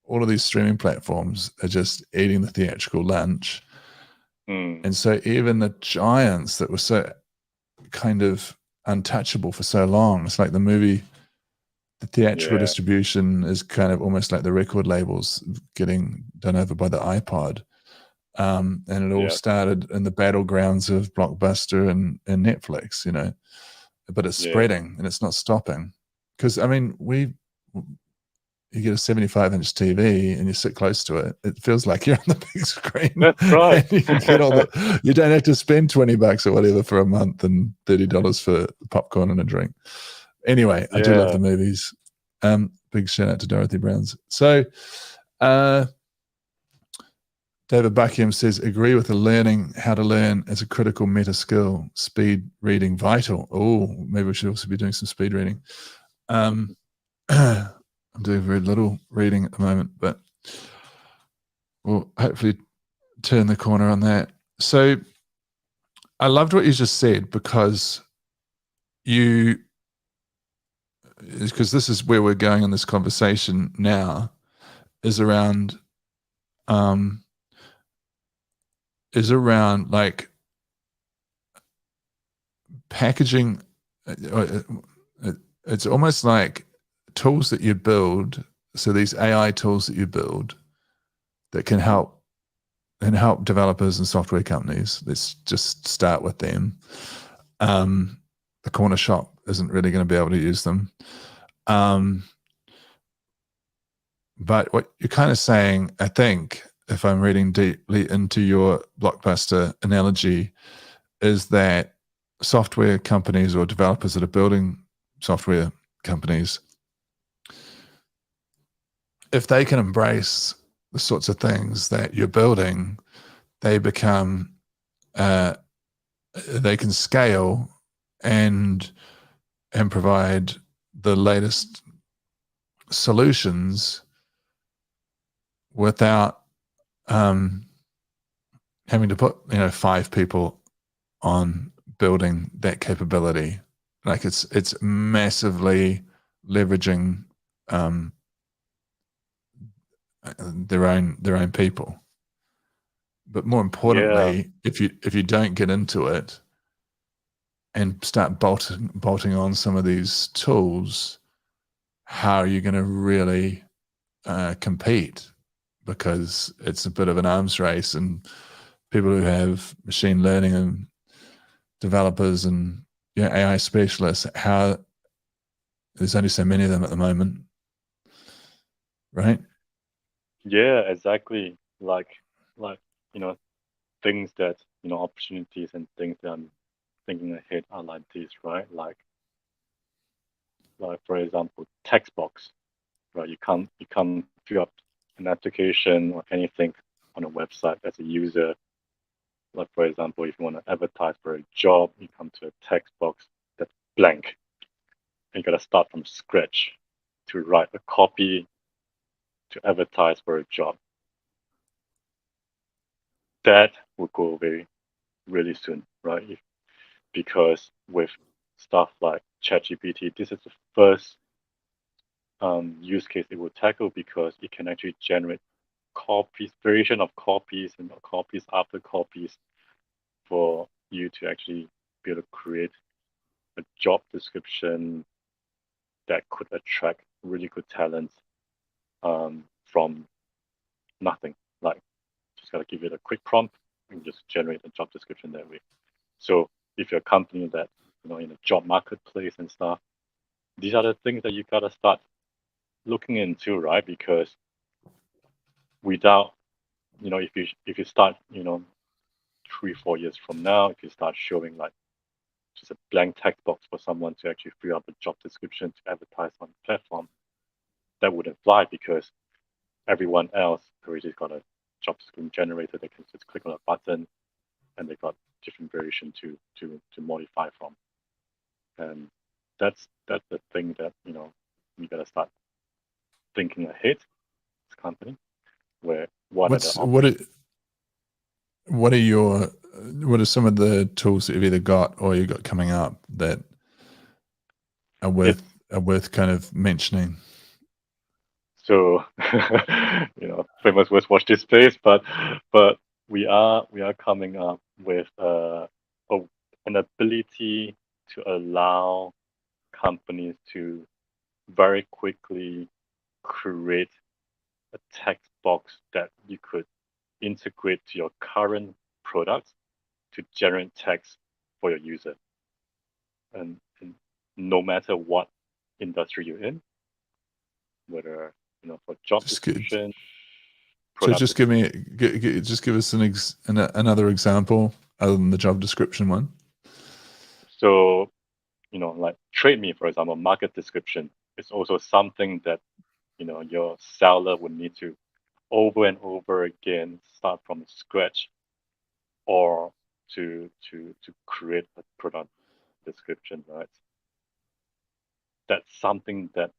all of these streaming platforms are just eating the theatrical lunch. And so even the giants that were so kind of untouchable for so long, it's like the theatrical distribution is kind of almost like the record labels getting done over by the iPod. And it all started in the battlegrounds of Blockbuster and Netflix, but it's spreading and it's not stopping. Because, I mean, you get a 75-inch TV and you sit close to it, it feels like you're on the big screen. That's right. And you can get all the. You don't have to spend $20 or whatever for a month and $30 for popcorn and a drink. Anyway, I do love the movies. Big shout out to Dorothy Browns. So, David Buckingham says, agree with the learning how to learn as a critical meta skill. Speed reading vital. Oh, maybe we should also be doing some speed reading. I'm doing very little reading at the moment, but we'll hopefully turn the corner on that. So I loved what you just said, because this is where we're going in this conversation now, is around like packaging. It's almost like tools that you build. So these AI tools that you build that can help developers and software companies. Let's just start with them. The corner shop isn't really going to be able to use them. But what you're kind of saying, I think, if I'm reading deeply into your Blockbuster analogy, is that software companies or developers that are building software companies, if they can embrace the sorts of things that you're building, they become, they can scale and provide the latest solutions without having to put 5 people on building that capability. Like it's massively leveraging their own people. But more importantly, if you don't get into it and start bolting on some of these tools, how are you going to really compete? Because it's a bit of an arms race, and people who have machine learning and developers and AI specialists, there's only so many of them at the moment, right? Yeah, exactly. Like things that opportunities and things that I'm thinking ahead are like this, right? Like for example, text box, right? You can't fill up an application or anything on a website as a user. Like for example, if you want to advertise for a job, you come to a text box that's blank. And you got to start from scratch to write a copy to advertise for a job. That will go away really soon, right? Because with stuff like ChatGPT, this is the first use case it will tackle, because it can actually generate copies, variation of copies, and copies after copies for you to actually be able to create a job description that could attract really good talents from nothing. Like, just gotta give it a quick prompt and just generate a job description that way. So if you're a company that in a job marketplace and stuff, these are the things that you gotta start looking into, right? Because without if you start 3-4 years from now, if you start showing like just a blank text box for someone to actually fill up a job description to advertise on the platform, that wouldn't fly, because everyone else already got a job description generated. They can just click on a button and they got different variation to modify from. And that's the thing that we gotta start thinking ahead as a company, where what are the options? What are some of the tools that you've either got or you got coming up that are worth kind of mentioning? So famous words, watch this space, but we are coming up with an ability to allow companies to very quickly create a text box that you could integrate to your current products to generate text for your user. And no matter what industry you're in, whether for job Just good. description, So product just give us another example other than the job description one. So, like trade me, for example, market description is also something that, your seller would need to over and over again start from scratch, or to create a product description, right? That's something that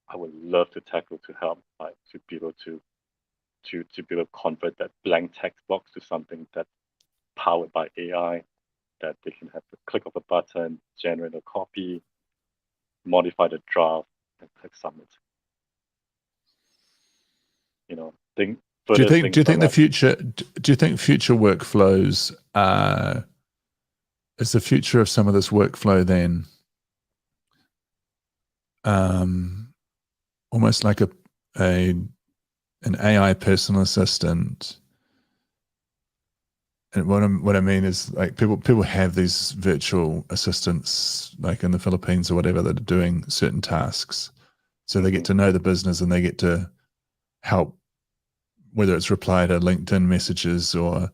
I would love to tackle to help, like to be able to be able to convert that blank text box to something that's powered by AI, that they can have the click of a button, generate a copy, modify the draft, and click submit. Think Do you further think? Do things you are think the like, future? Do you think future workflows is the future of some of this workflow then almost like an AI personal assistant? And what I mean is, like, people have these virtual assistants, like in the Philippines or whatever, that are doing certain tasks. So they get to know the business and they get to help, whether it's reply to LinkedIn messages or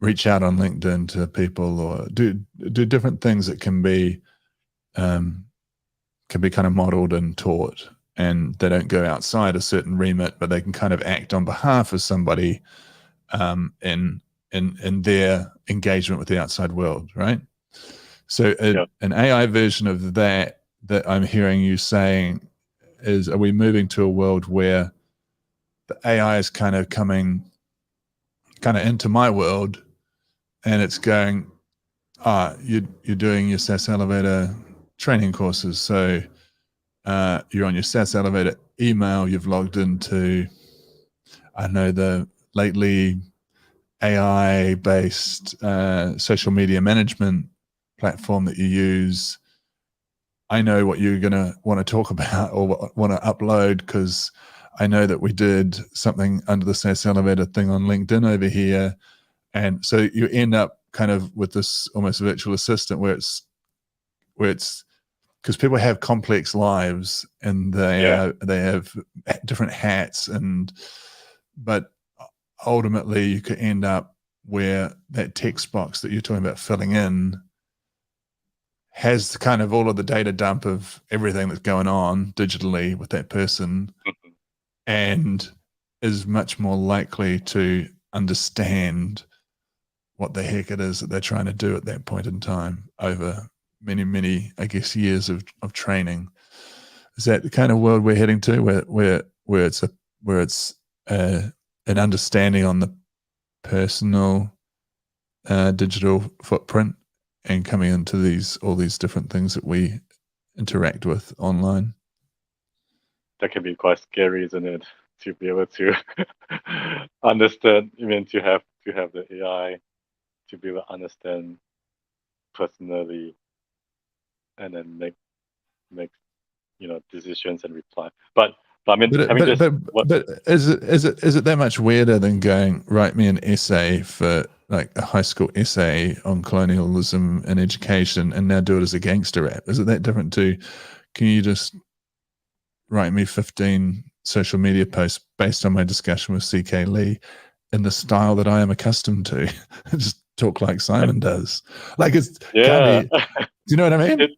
reach out on LinkedIn to people, or do different things that can be kind of modeled and taught, and they don't go outside a certain remit, but they can kind of act on behalf of somebody in their engagement with the outside world, right? So an AI version of that I'm hearing you saying is, are we moving to a world where the AI is kind of coming into my world, and it's going, you're doing your SaaS Elevator training courses, so you're on your SaaS Elevator email, you've logged into, I know, the lately AI-based social media management platform that you use. I know what you're going to want to talk about or want to upload, because I know that we did something under the SaaS Elevator thing on LinkedIn over here. And so you end up kind of with this almost virtual assistant where it's because people have complex lives, and they have different hats, but ultimately you could end up where that text box that you're talking about filling in has kind of all of the data dump of everything that's going on digitally with that person, and is much more likely to understand what the heck it is that they're trying to do at that point in time over many, I guess, years of training. Is that the kind of world we're heading to, where it's an understanding on the personal digital footprint, and coming into all these different things that we interact with online? That can be quite scary, isn't it? To be able to understand, to have the AI to be able to understand personally, and then make decisions and reply. But I mean, but is it that much weirder than going, write me an essay for, like, a high school essay on colonialism and education, and now do it as a gangster rap? Is it that different to, can you just write me 15 social media posts based on my discussion with CK Lee in the style that I am accustomed to? Just talk like Simon does. Like, it's can't be. Do you know what I mean?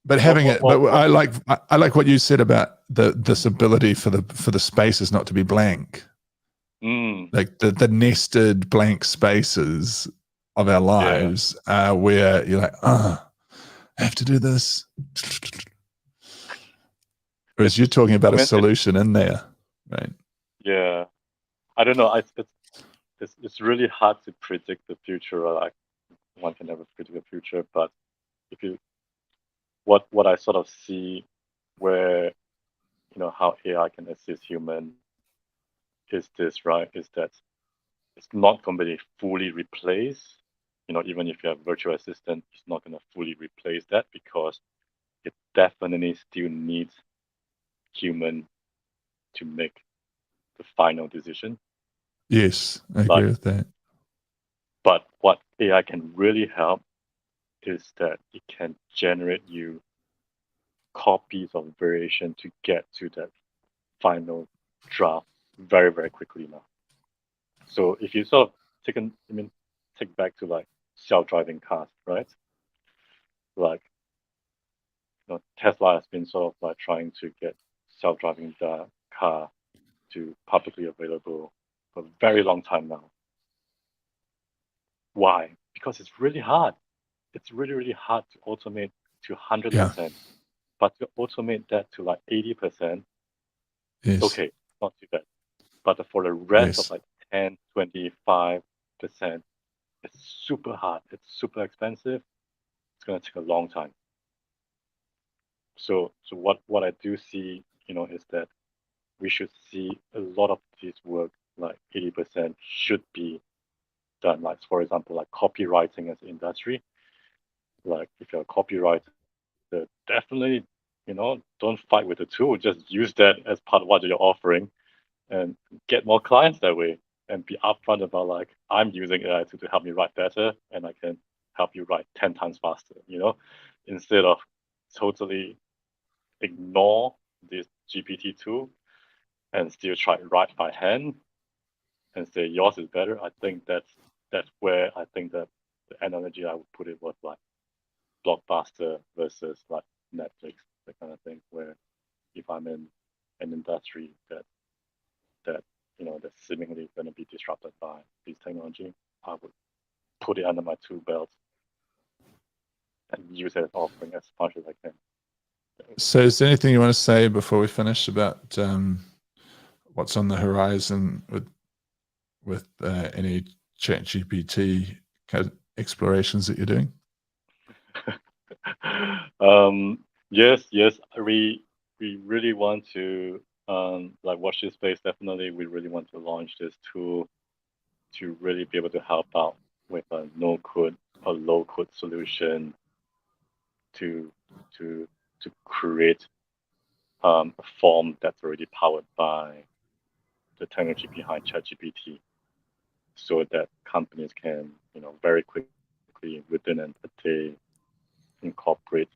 But having it, but I like what you said about this ability for the spaces not to be blank, like the nested blank spaces of our lives, where you're like, I have to do this, whereas you're talking about a solution in there, right? Yeah, I don't know. It's really hard to predict the future. Like, one can never predict the future, but if you what I sort of see, where how AI can assist human, is this, right? Is that it's not going to be fully replace. Even if you have virtual assistant, it's not going to fully replace that, because it definitely still needs human to make the final decision. Yes, I agree with that. But what AI can really help is that it can generate you copies of variation to get to that final draft very, very quickly now. So if you sort of take back to like self-driving cars, right? Like, Tesla has been sort of like trying to get self-driving car to publicly available for a very long time now. Why? Because it's really hard. It's really, really hard to automate to 100%. But to automate that to like 80%, Yes. okay, not too bad. But for the rest of like 10, 25%, it's super hard. It's super expensive. It's going to take a long time. So what I do see, is that we should see a lot of this work, like 80% should be done. Like, for example, like copywriting as an industry. Like if you're a copywriter, definitely, don't fight with the tool. Just use that as part of what you're offering and get more clients that way, and be upfront about like, I'm using AI to help me write better, and I can help you write 10 times faster, instead of totally ignore this GPT tool and still try to write by hand and say yours is better. I think that's where I think that the analogy I would put it was like Blockbuster versus like Netflix, that kind of thing, where if I'm in an industry that's seemingly going to be disrupted by this technology, I would put it under my tool belt and use it as offering as much as I can. So is there anything you want to say before we finish about what's on the horizon with any ChatGPT kind of explorations that you're doing? Yes. We really want to like watch this space. Definitely, we really want to launch this tool to really be able to help out with a no-code or low-code solution to create a form that's already powered by the technology behind ChatGPT, so that companies can, very quickly within a day incorporate,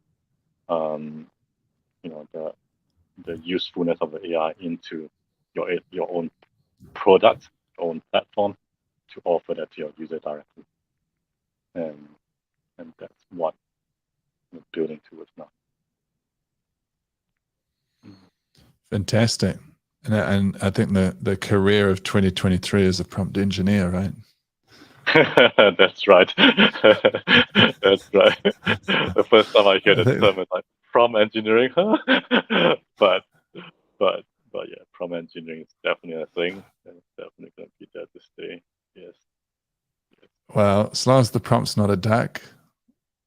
the usefulness of the AI into your own product, your own platform, to offer that to your user directly, and that's what we're building towards now. Fantastic. And I think the career of 2023 is a prompt engineer, right? That's right. That's right. The first time I hear the term is like prompt engineering, huh? but yeah, prompt engineering is definitely a thing, and it's definitely going to be there to stay. Yes. Well, as long as the prompt's not a duck,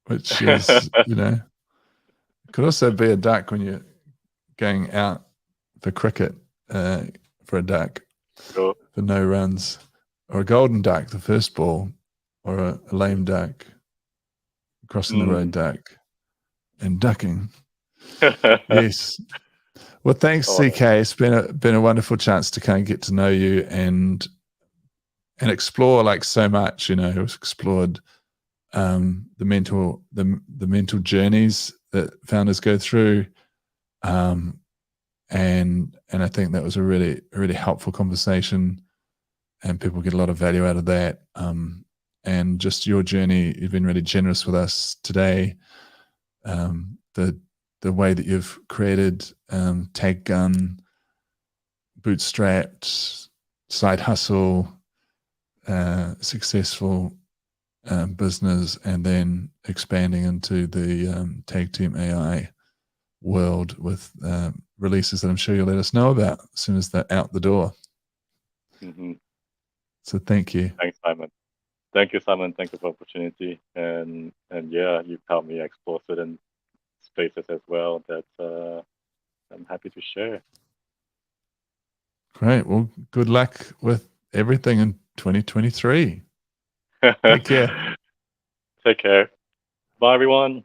which is, it could also be a duck when you're going out for cricket, for a duck, Sure. for no runs, or a golden duck, the first ball, or a lame duck, crossing the road duck, and ducking. Yes. Well, thanks, CK. It's been a wonderful chance to kind of get to know you and explore like so much. We've explored the mental journeys that founders go through, and I think that was a really helpful conversation, and people get a lot of value out of that. And just your journey, you've been really generous with us today. The way that you've created Tag Gun, bootstrapped, side hustle, successful business, and then expanding into the TagTeam.ai world with releases that I'm sure you'll let us know about as soon as they're out the door. Mm-hmm. So thank you. Thanks, Simon. Thank you, Simon. Thank you for the opportunity. And yeah, you've helped me explore certain spaces as well that I'm happy to share. Great. Well, good luck with everything in 2023. Take care. Take care. Bye, everyone.